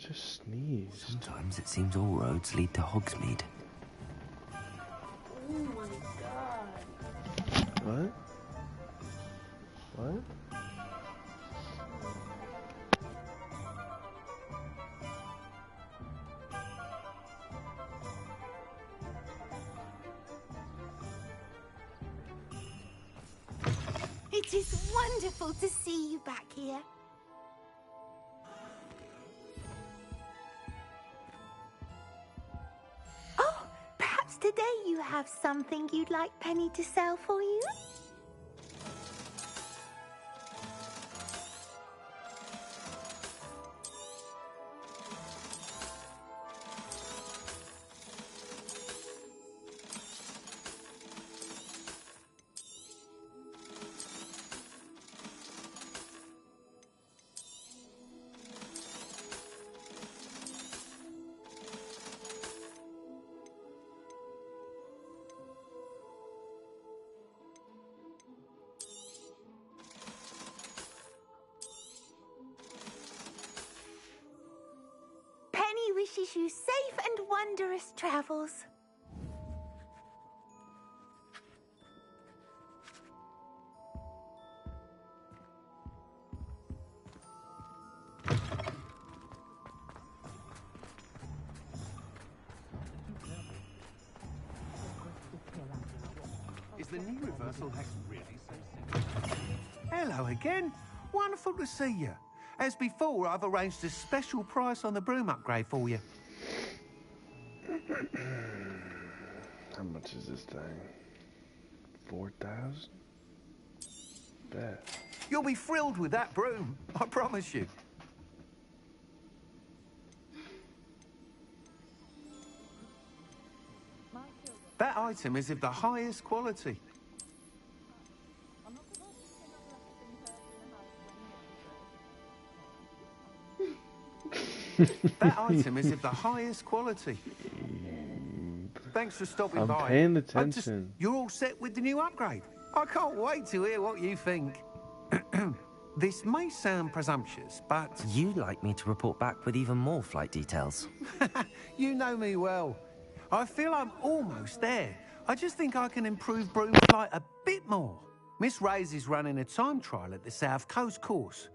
just sneezed. Sometimes it seems all roads lead to Hogsmeade. Oh my god. What? What? It is wonderful to see you back here. Oh, perhaps today you have something you'd like Penny to sell for you? Penny wishes you safe and wondrous travels. Is the new reversal hex really so simple? Hello again. Wonderful to see you. As before, I've arranged a special price on the broom upgrade for you. How much is this thing? 4,000? Bet. You'll be thrilled with that broom, I promise you. That item is of the highest quality. That item is of the highest quality. Thanks for stopping by. I'm paying attention. You're all set with the new upgrade. I can't wait to hear what you think. This may sound presumptuous, but... You'd like me to report back with even more flight details. You know me well. I feel I'm almost there. I just think I can improve broom flight a bit more. Miss Ray's is running a time trial at the South Coast course.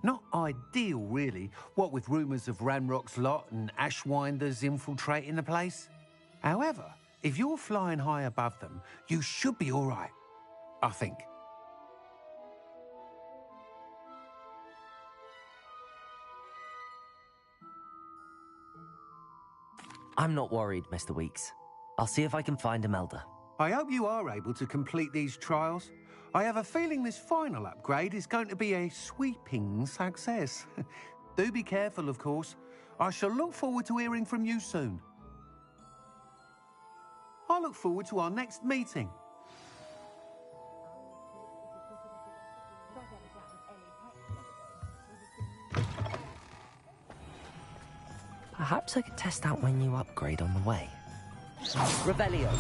Not ideal, really, what with rumours of Ranrock's lot and Ashwinders infiltrating the place. However, if you're flying high above them, you should be all right, I think. I'm not worried, Mr. Weeks. I'll see if I can find Imelda. I hope you are able to complete these trials. I have a feeling this final upgrade is going to be a sweeping success. Do be careful, of course. I shall look forward to hearing from you soon. I look forward to our next meeting. Perhaps I could test out my new upgrade on the way. Revelio.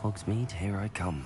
Hogsmeade, here I come.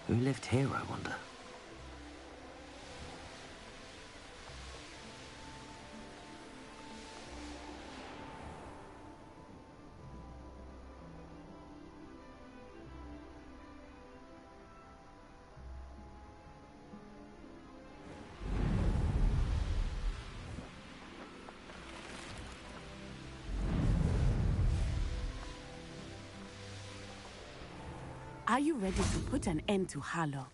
Who lived here, I wonder? Are you ready to put an end to Harlow?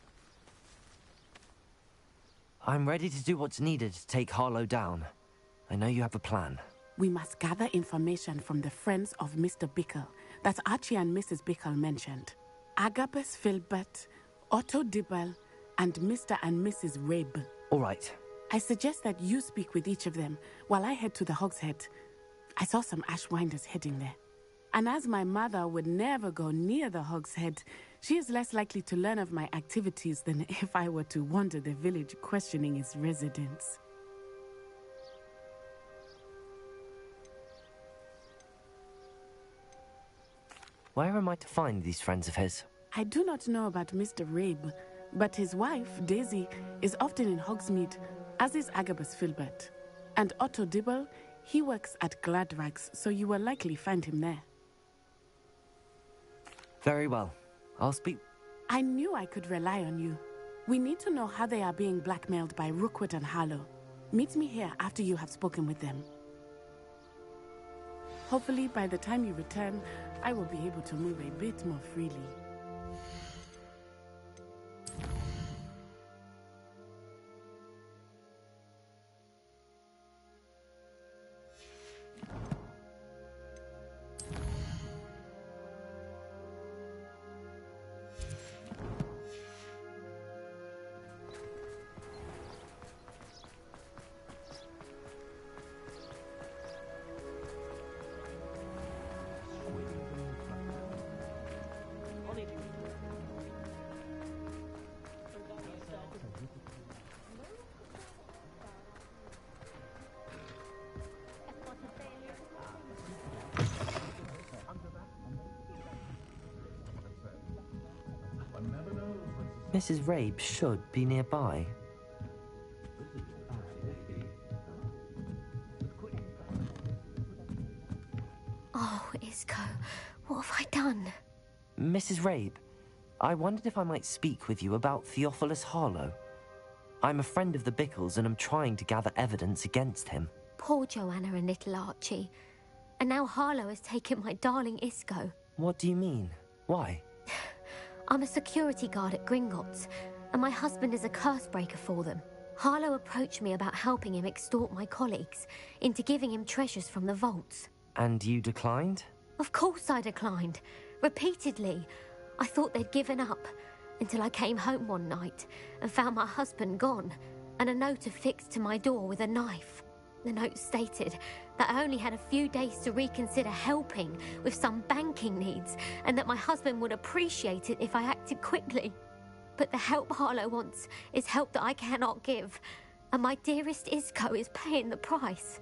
I'm ready to do what's needed to take Harlow down. I know you have a plan. We must gather information from the friends of Mr. Bickle that Archie and Mrs. Bickle mentioned. Agabus Filbert, Otto Dibble, and Mr. and Mrs. Rabe. All right. I suggest that you speak with each of them while I head to the Hogshead. I saw some Ashwinders heading there. And as my mother would never go near the Hogshead, she is less likely to learn of my activities than if I were to wander the village questioning its residents. Where am I to find these friends of his? I do not know about Mr. Rabe, but his wife, Daisy, is often in Hogsmeade, as is Agabus Filbert. And Otto Dibble, he works at Gladrags, so you will likely find him there. Very well. I'll speak... I knew I could rely on you. We need to know how they are being blackmailed by Rookwood and Harlow. Meet me here after you have spoken with them. Hopefully, by the time you return, I will be able to move a bit more freely. Mrs. Rabe should be nearby. Oh, Isco, what have I done? Mrs. Rabe, I wondered if I might speak with you about Theophilus Harlow. I'm a friend of the Bickles and I'm trying to gather evidence against him. Poor Joanna and little Archie. And now Harlow has taken my darling Isco. What do you mean? Why? I'm a security guard at Gringotts, and my husband is a curse breaker for them. Harlow approached me about helping him extort my colleagues into giving him treasures from the vaults. And you declined? Of course I declined. Repeatedly. I thought they'd given up, until I came home one night and found my husband gone, and a note affixed to my door with a knife. The note stated that I only had a few days to reconsider helping with some banking needs, and that my husband would appreciate it if I acted quickly. But the help Harlow wants is help that I cannot give, and my dearest Isco is paying the price.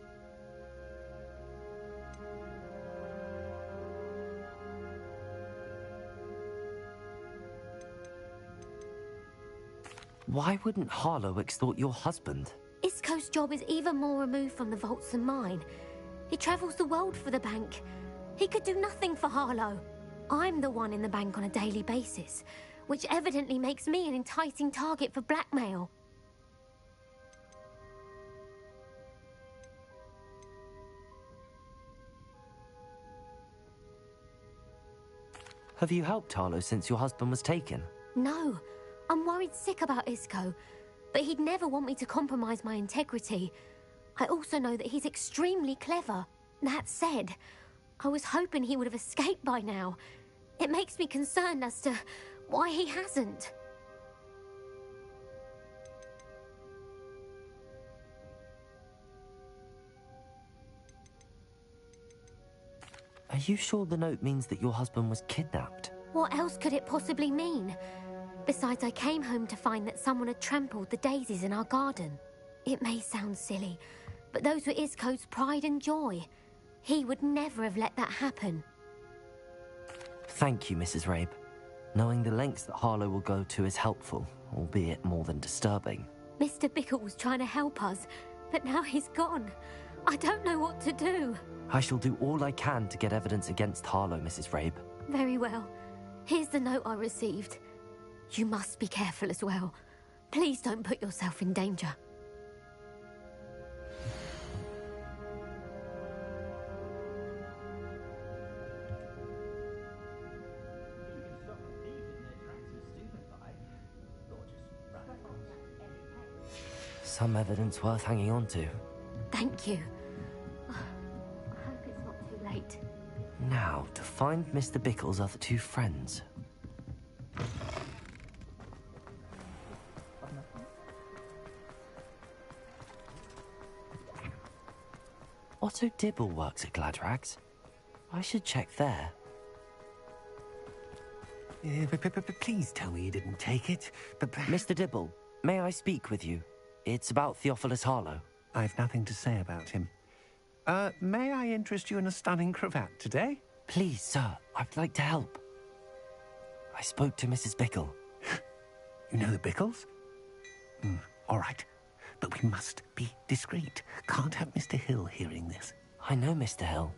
Why wouldn't Harlow extort your husband? Isco's job is even more removed from the vaults than mine. He travels the world for the bank. He could do nothing for Harlow. I'm the one in the bank on a daily basis, which evidently makes me an enticing target for blackmail. Have you helped Harlow since your husband was taken? No, I'm worried sick about Isco, but he'd never want me to compromise my integrity. I also know that he's extremely clever. That said, I was hoping he would have escaped by now. It makes me concerned as to why he hasn't. Are you sure the note means that your husband was kidnapped? What else could it possibly mean? Besides, I came home to find that someone had trampled the daisies in our garden. It may sound silly, but those were Isco's pride and joy. He would never have let that happen. Thank you, Mrs. Rabe. Knowing the lengths that Harlow will go to is helpful, albeit more than disturbing. Mr. Bickle was trying to help us, but now he's gone. I don't know what to do. I shall do all I can to get evidence against Harlow, Mrs. Rabe. Very well. Here's the note I received. You must be careful as well. Please don't put yourself in danger. Some evidence worth hanging on to. Thank you. I hope it's not too late. Now, to find Mr. Bickle's other two friends. Otto Dibble works at Gladrags. I should check there. Please tell me you didn't take it. Mr. Dibble, may I speak with you? It's about Theophilus Harlow. I've nothing to say about him. May I interest you in a stunning cravat today? Please, sir, I'd like to help. I spoke to Mrs. Bickle. You know the Bickles? All right. But we must be discreet. Can't have Mr. Hill hearing this. I know Mr. Hill.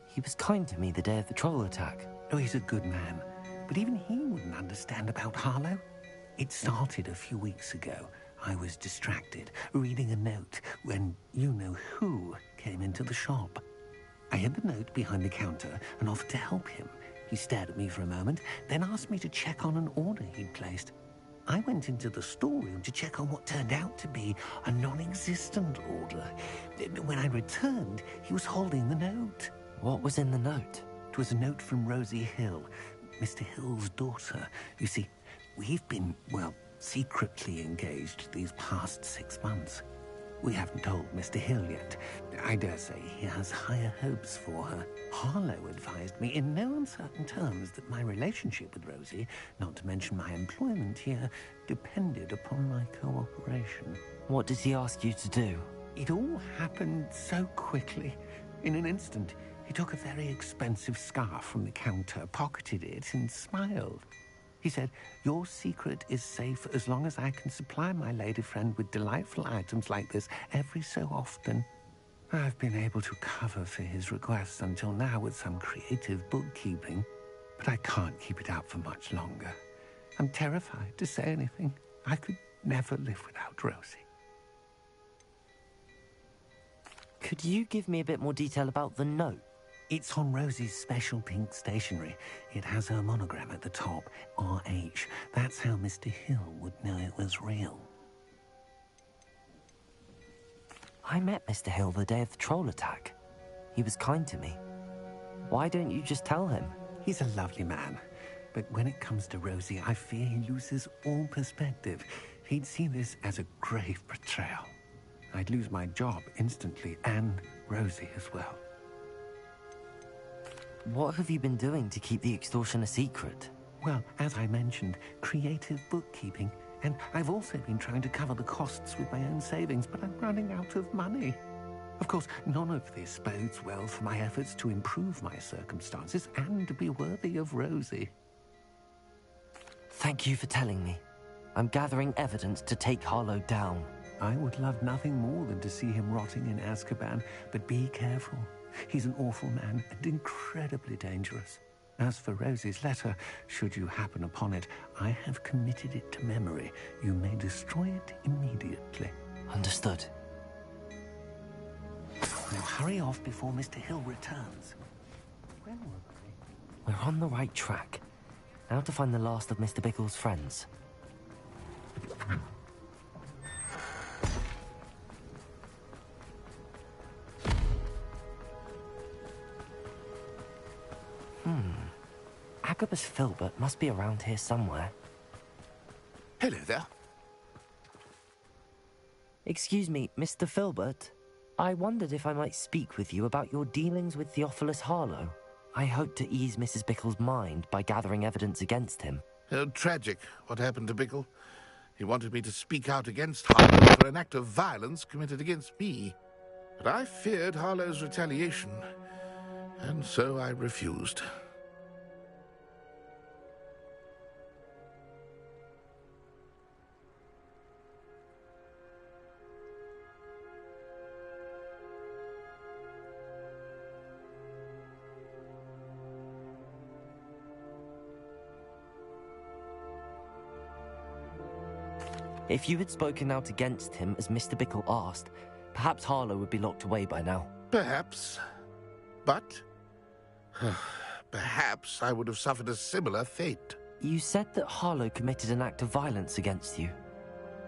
He was kind to me the day of the troll attack. Oh, he's a good man. But even he wouldn't understand about Harlow. It started a few weeks ago. I was distracted, reading a note, when you-know-who came into the shop. I hid the note behind the counter and offered to help him. He stared at me for a moment, then asked me to check on an order he'd placed. I went into the storeroom to check on what turned out to be a non-existent order. When I returned, he was holding the note. What was in the note? It was a note from Rosie Hill, Mr. Hill's daughter. You see, we've been, well, secretly engaged these past 6 months. We haven't told Mr. Hill yet. I dare say he has higher hopes for her. Harlow advised me in no uncertain terms that my relationship with Rosie, not to mention my employment here, depended upon my cooperation. What does he ask you to do? It all happened so quickly. In an instant, he took a very expensive scarf from the counter, pocketed it, and smiled. He said, "Your secret is safe as long as I can supply my lady friend with delightful items like this every so often." I've been able to cover for his requests until now with some creative bookkeeping, but I can't keep it up for much longer. I'm terrified to say anything. I could never live without Rosie. Could you give me a bit more detail about the note? It's on Rosie's special pink stationery. It has her monogram at the top, RH. That's how Mr. Hill would know it was real. I met Mr. Hill the day of the troll attack. He was kind to me. Why don't you just tell him? He's a lovely man. But when it comes to Rosie, I fear he loses all perspective. He'd see this as a grave betrayal. I'd lose my job instantly, and Rosie as well. What have you been doing to keep the extortion a secret? Well, as I mentioned, creative bookkeeping. And I've also been trying to cover the costs with my own savings, but I'm running out of money. Of course, none of this bodes well for my efforts to improve my circumstances and to be worthy of Rosie. Thank you for telling me. I'm gathering evidence to take Harlow down. I would love nothing more than to see him rotting in Azkaban, but be careful. He's an awful man and incredibly dangerous. As for Rosie's letter, should you happen upon it, I have committed it to memory. You may destroy it immediately. Understood. Now hurry off before Mr. Hill returns. Where were we? We're on the right track. Now to find the last of Mr. Bickle's friends. Agabus Filbert must be around here somewhere. Hello there. Excuse me, Mr. Filbert. I wondered if I might speak with you about your dealings with Theophilus Harlow. I hope to ease Mrs. Bickle's mind by gathering evidence against him. Tragic, what happened to Bickle. He wanted me to speak out against Harlow for an act of violence committed against me. But I feared Harlow's retaliation, and so I refused. If you had spoken out against him, as Mr. Bickle asked, perhaps Harlow would be locked away by now. Perhaps. But perhaps I would have suffered a similar fate. You said that Harlow committed an act of violence against you.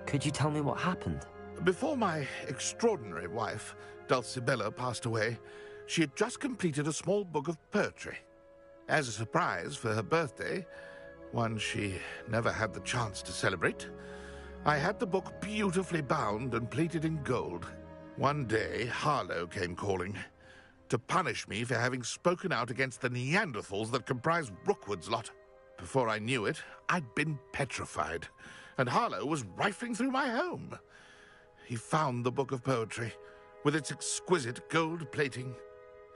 Could you tell me what happened? Before my extraordinary wife, Dulcibella, passed away, she had just completed a small book of poetry. As a surprise for her birthday, one she never had the chance to celebrate, I had the book beautifully bound and plated in gold. One day, Harlow came calling to punish me for having spoken out against the Neanderthals that comprise Rookwood's lot. Before I knew it, I'd been petrified, and Harlow was rifling through my home. He found the book of poetry, with its exquisite gold plating.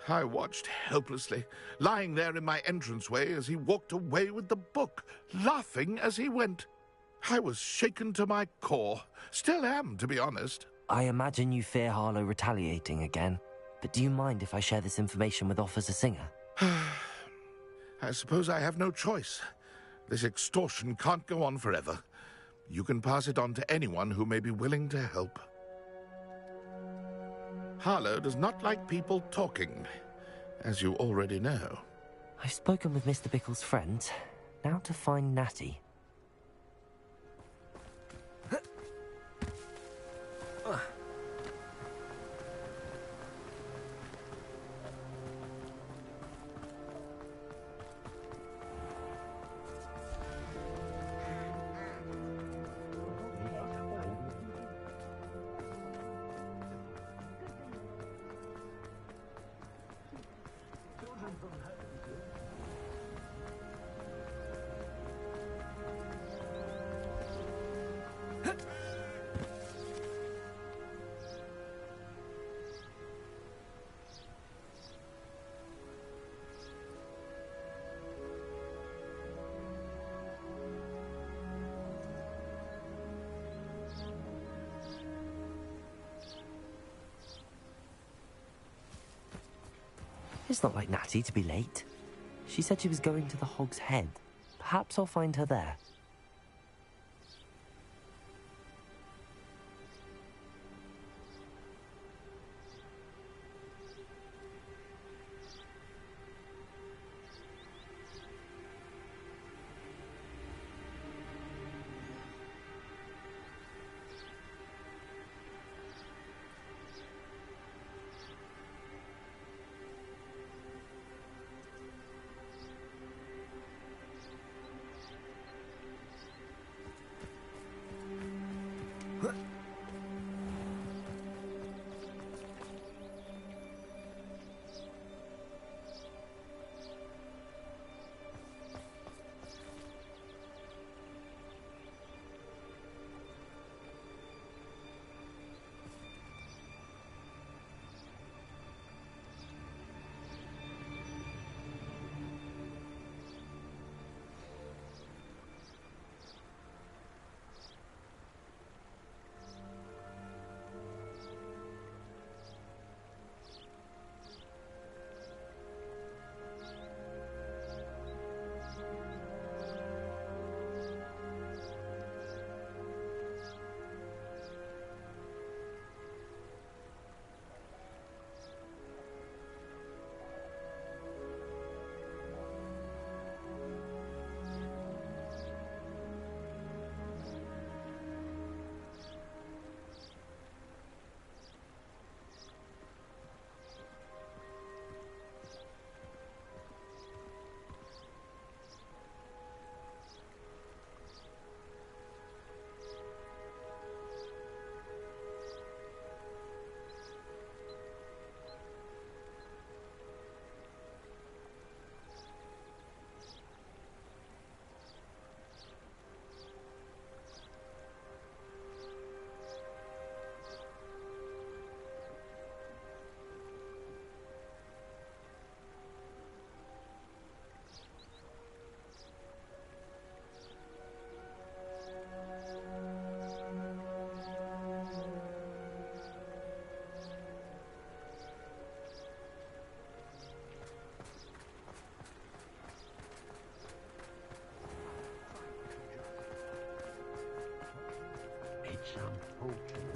I watched helplessly, lying there in my entranceway as he walked away with the book, laughing as he went. I was shaken to my core. Still am, to be honest. I imagine you fear Harlow retaliating again, but do you mind if I share this information with Officer Singer? I suppose I have no choice. This extortion can't go on forever. You can pass it on to anyone who may be willing to help. Harlow does not like people talking, as you already know. I've spoken with Mr. Bickle's friends. Now to find Natty. It's not like Natty to be late. She said she was going to the Hog's Head. Perhaps I'll find her there.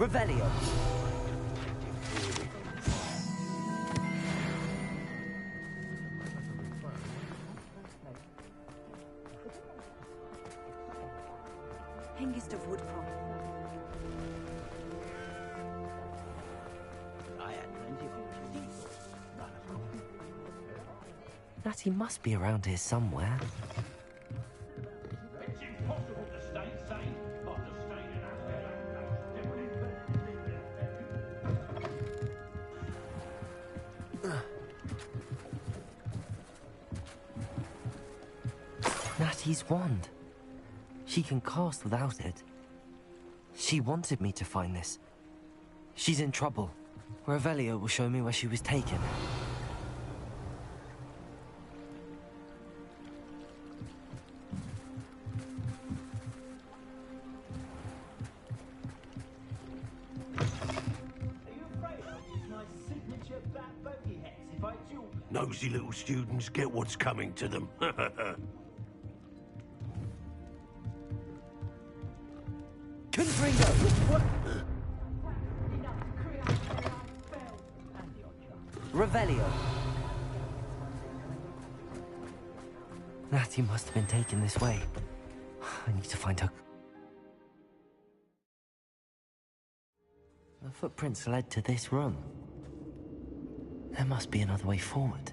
Revelio. Hengist of Woodcroft. I had plenty of opportunities. Natty must be around here somewhere. It's impossible to stay sane after staying in that bed. Natty's wand. She can cast without it. She wanted me to find this. She's in trouble. Revelio will show me where she was taken. Nosy little students get what's coming to them. Confringo! Revelio. Natty must have been taken this way. I need to find her. The footprints led to this room. There must be another way forward.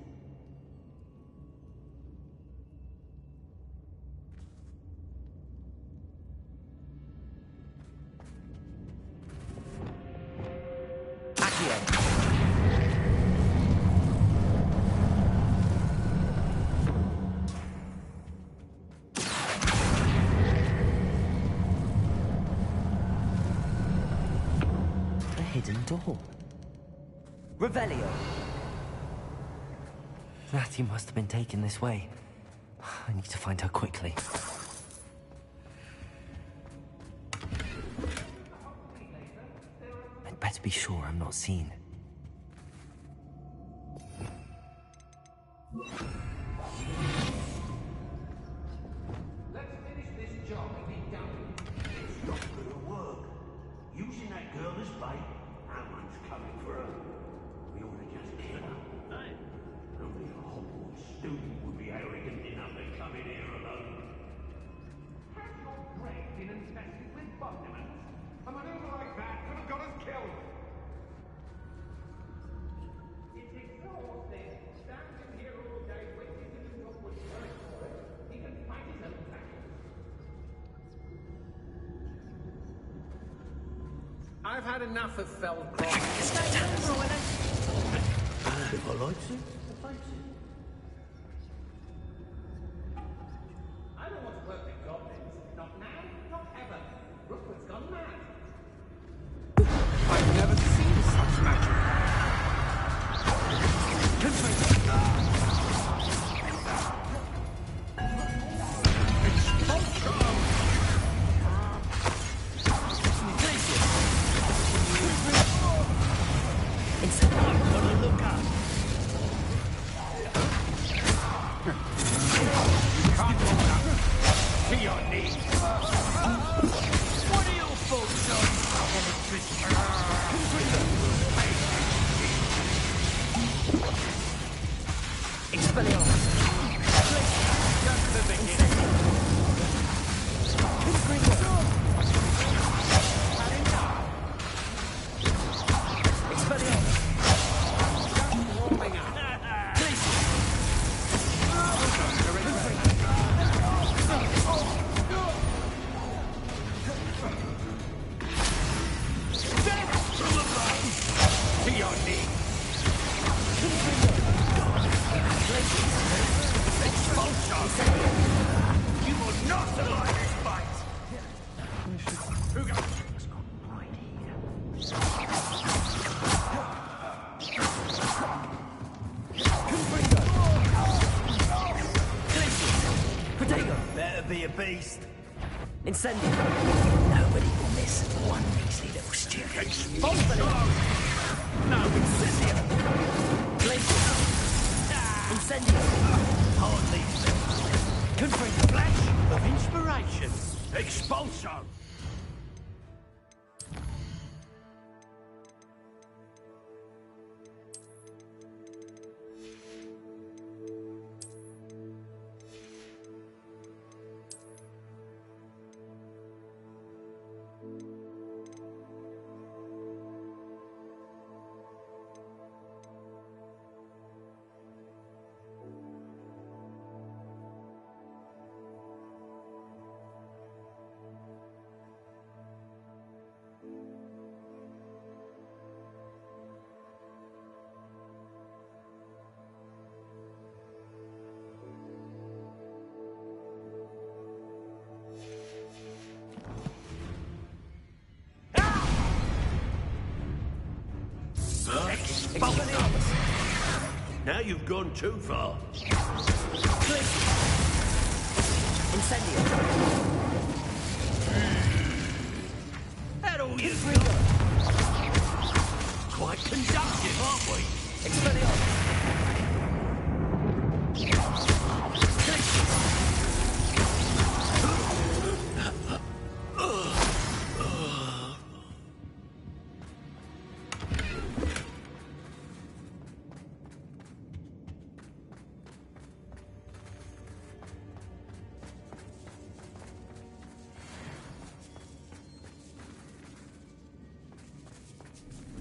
A hidden door. Revelio. Natty must have been taken this way. I need to find her quickly. I'd better be sure I'm not seen. Let's finish this job and be done. It's not gonna work. Using that girl as bait, that one's coming for her. We ought to just kill her. Hey. Only a Hogwarts student would be arrogant enough to come in here alone. Has your brain been infested with bognomans? A maneuver like that could have got us killed. It's exhausting. Standing here all day waiting to do what would work for it. He can fight his own battles. I've had enough of Feldcroft. If I like to. I don't want to work with goblins. Not now, not ever. Rookwood's gone mad. I've never seen such magic. To your knees. What are your thoughts on Expelliarmus. Just the beginning. Expelliarmus. Warming up. To your knees. Expulsion. You will not survive this fight. Who got Better be a beast. Incendio. Nobody will miss one measly little student. expulsion? No, Incendio. Incendio. Hardly. Could bring a flash of inspiration. Expulsion. Now you've gone too far. Incendio. That all you've got? Quite conductive, aren't we? Expelliarmus.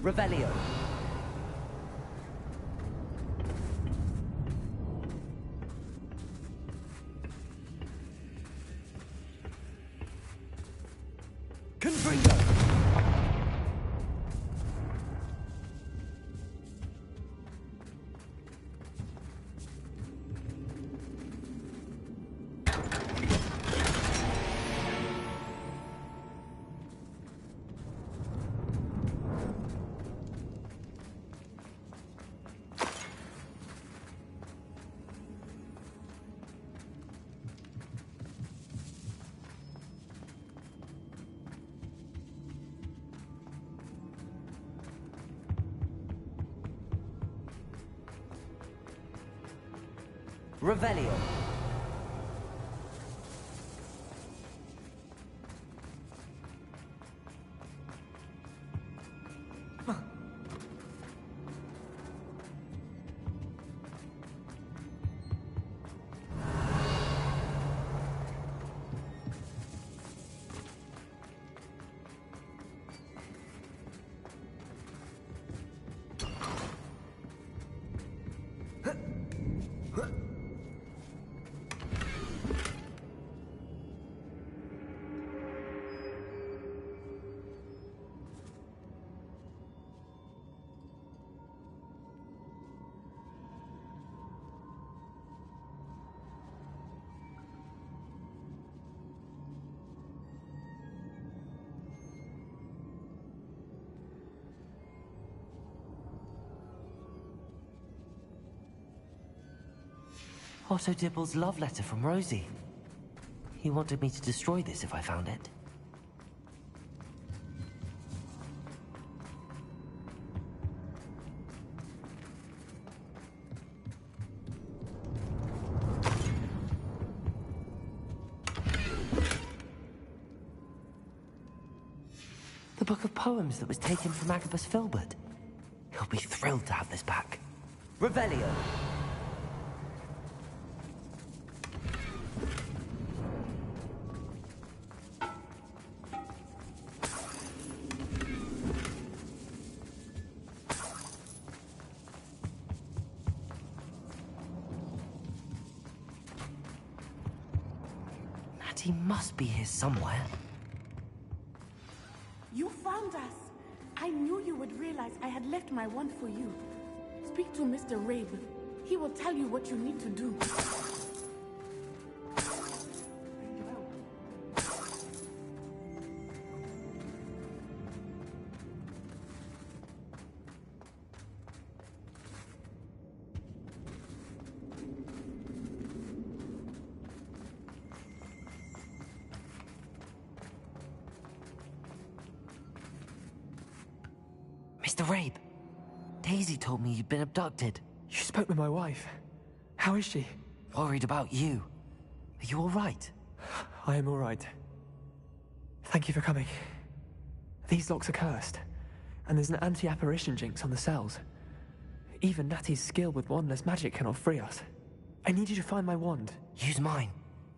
Revelio. Confringo. Revelio. Otto Dibble's love letter from Rosie. He wanted me to destroy this if I found it. The book of poems that was taken from Agabus Filbert. He'll be thrilled to have this back. Revelio. He must be here somewhere. You found us. I knew you would realize I had left my wand for you. Speak to Mr. Rabe. He will tell you what you need to do. Mr. Rabe, Daisy told me you'd been abducted. You spoke with my wife. How is she? Worried about you. Are you all right? I am all right. Thank you for coming. These locks are cursed, and there's an anti-apparition jinx on the cells. Even Natty's skill with wandless magic cannot free us. I need you to find my wand. Use mine.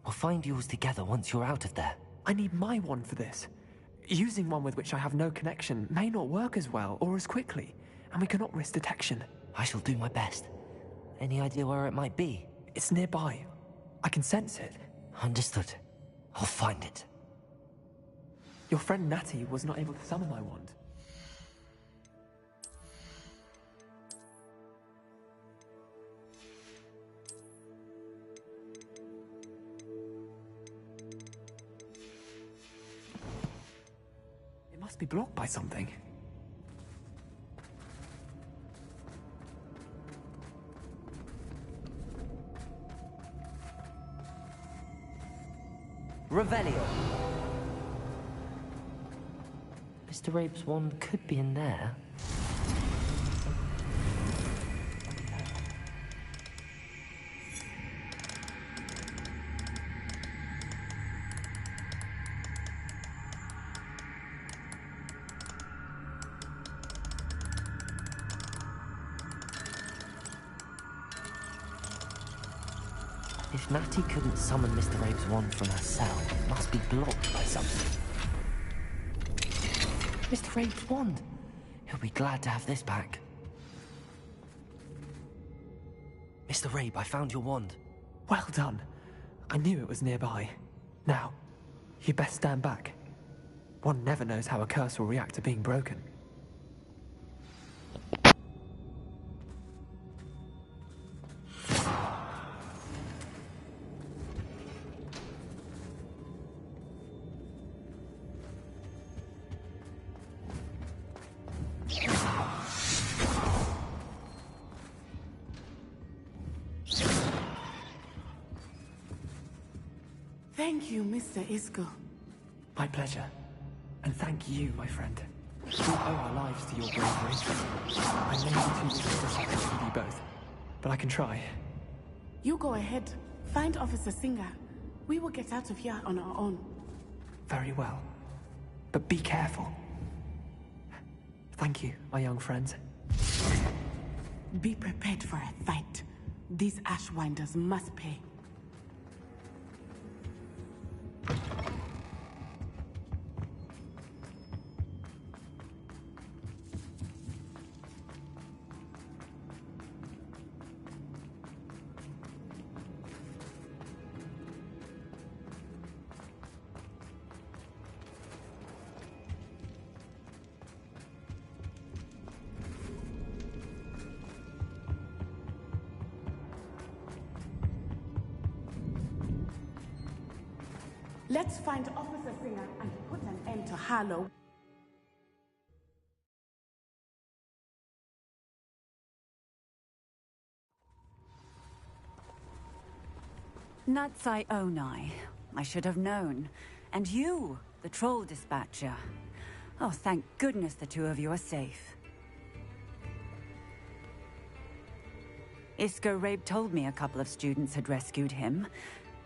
We'll find yours together once you're out of there. I need my wand for this. Using one with which I have no connection may not work as well or as quickly, and we cannot risk detection. I shall do my best. Any idea where it might be? It's nearby. I can sense it. Understood. I'll find it. Your friend Natty was not able to summon my wand. It must be blocked by something. Revelio. Mr. Rabe's wand could be in there. If Natty couldn't summon Mr. Rabe's wand from her cell, it must be blocked by something. Mr. Rabe's wand! He'll be glad to have this back. Mr. Rabe, I found your wand. Well done. I knew it was nearby. Now, you best stand back. One never knows how a curse will react to being broken. Thank you, Mr. Isco. My pleasure. And thank you, my friend. We owe our lives to your bravery. I may be too weak to sacrifice with you both, but I can try. You go ahead. Find Officer Singer. We will get out of here on our own. Very well. But be careful. Thank you, my young friends. Be prepared for a fight. These Ashwinders must pay. Let's find Officer Singer and put an end to Harlow. Natsai Onai. I should have known. And you, the troll dispatcher. Oh, thank goodness the two of you are safe. Isco Rabe told me a couple of students had rescued him.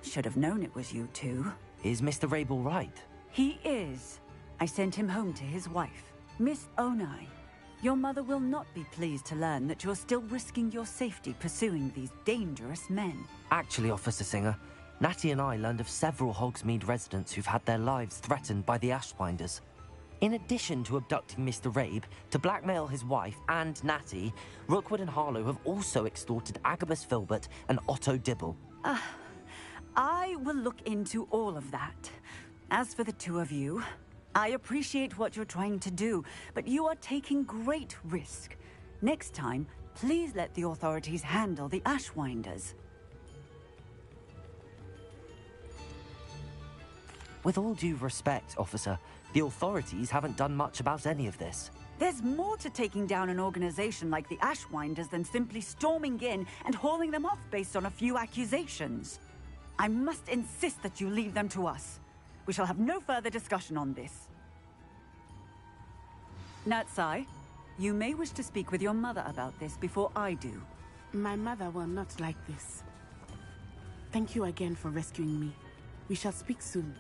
Should have known it was you two. Is Mr. Rabe all right? He is. I sent him home to his wife. Miss Onai, your mother will not be pleased to learn that you're still risking your safety pursuing these dangerous men. Actually, Officer Singer, Natty and I learned of several Hogsmeade residents who've had their lives threatened by the Ashwinders. In addition to abducting Mr. Rabe to blackmail his wife and Natty, Rookwood and Harlow have also extorted Agabus Filbert and Otto Dibble. I will look into all of that. As for the two of you, I appreciate what you're trying to do, but you are taking great risk. Next time, please let the authorities handle the Ashwinders. With all due respect, officer, the authorities haven't done much about any of this. There's more to taking down an organization like the Ashwinders than simply storming in and hauling them off based on a few accusations. I must insist that you leave them to us. We shall have no further discussion on this. Natsai, you may wish to speak with your mother about this before I do. My mother will not like this. Thank you again for rescuing me. We shall speak soon.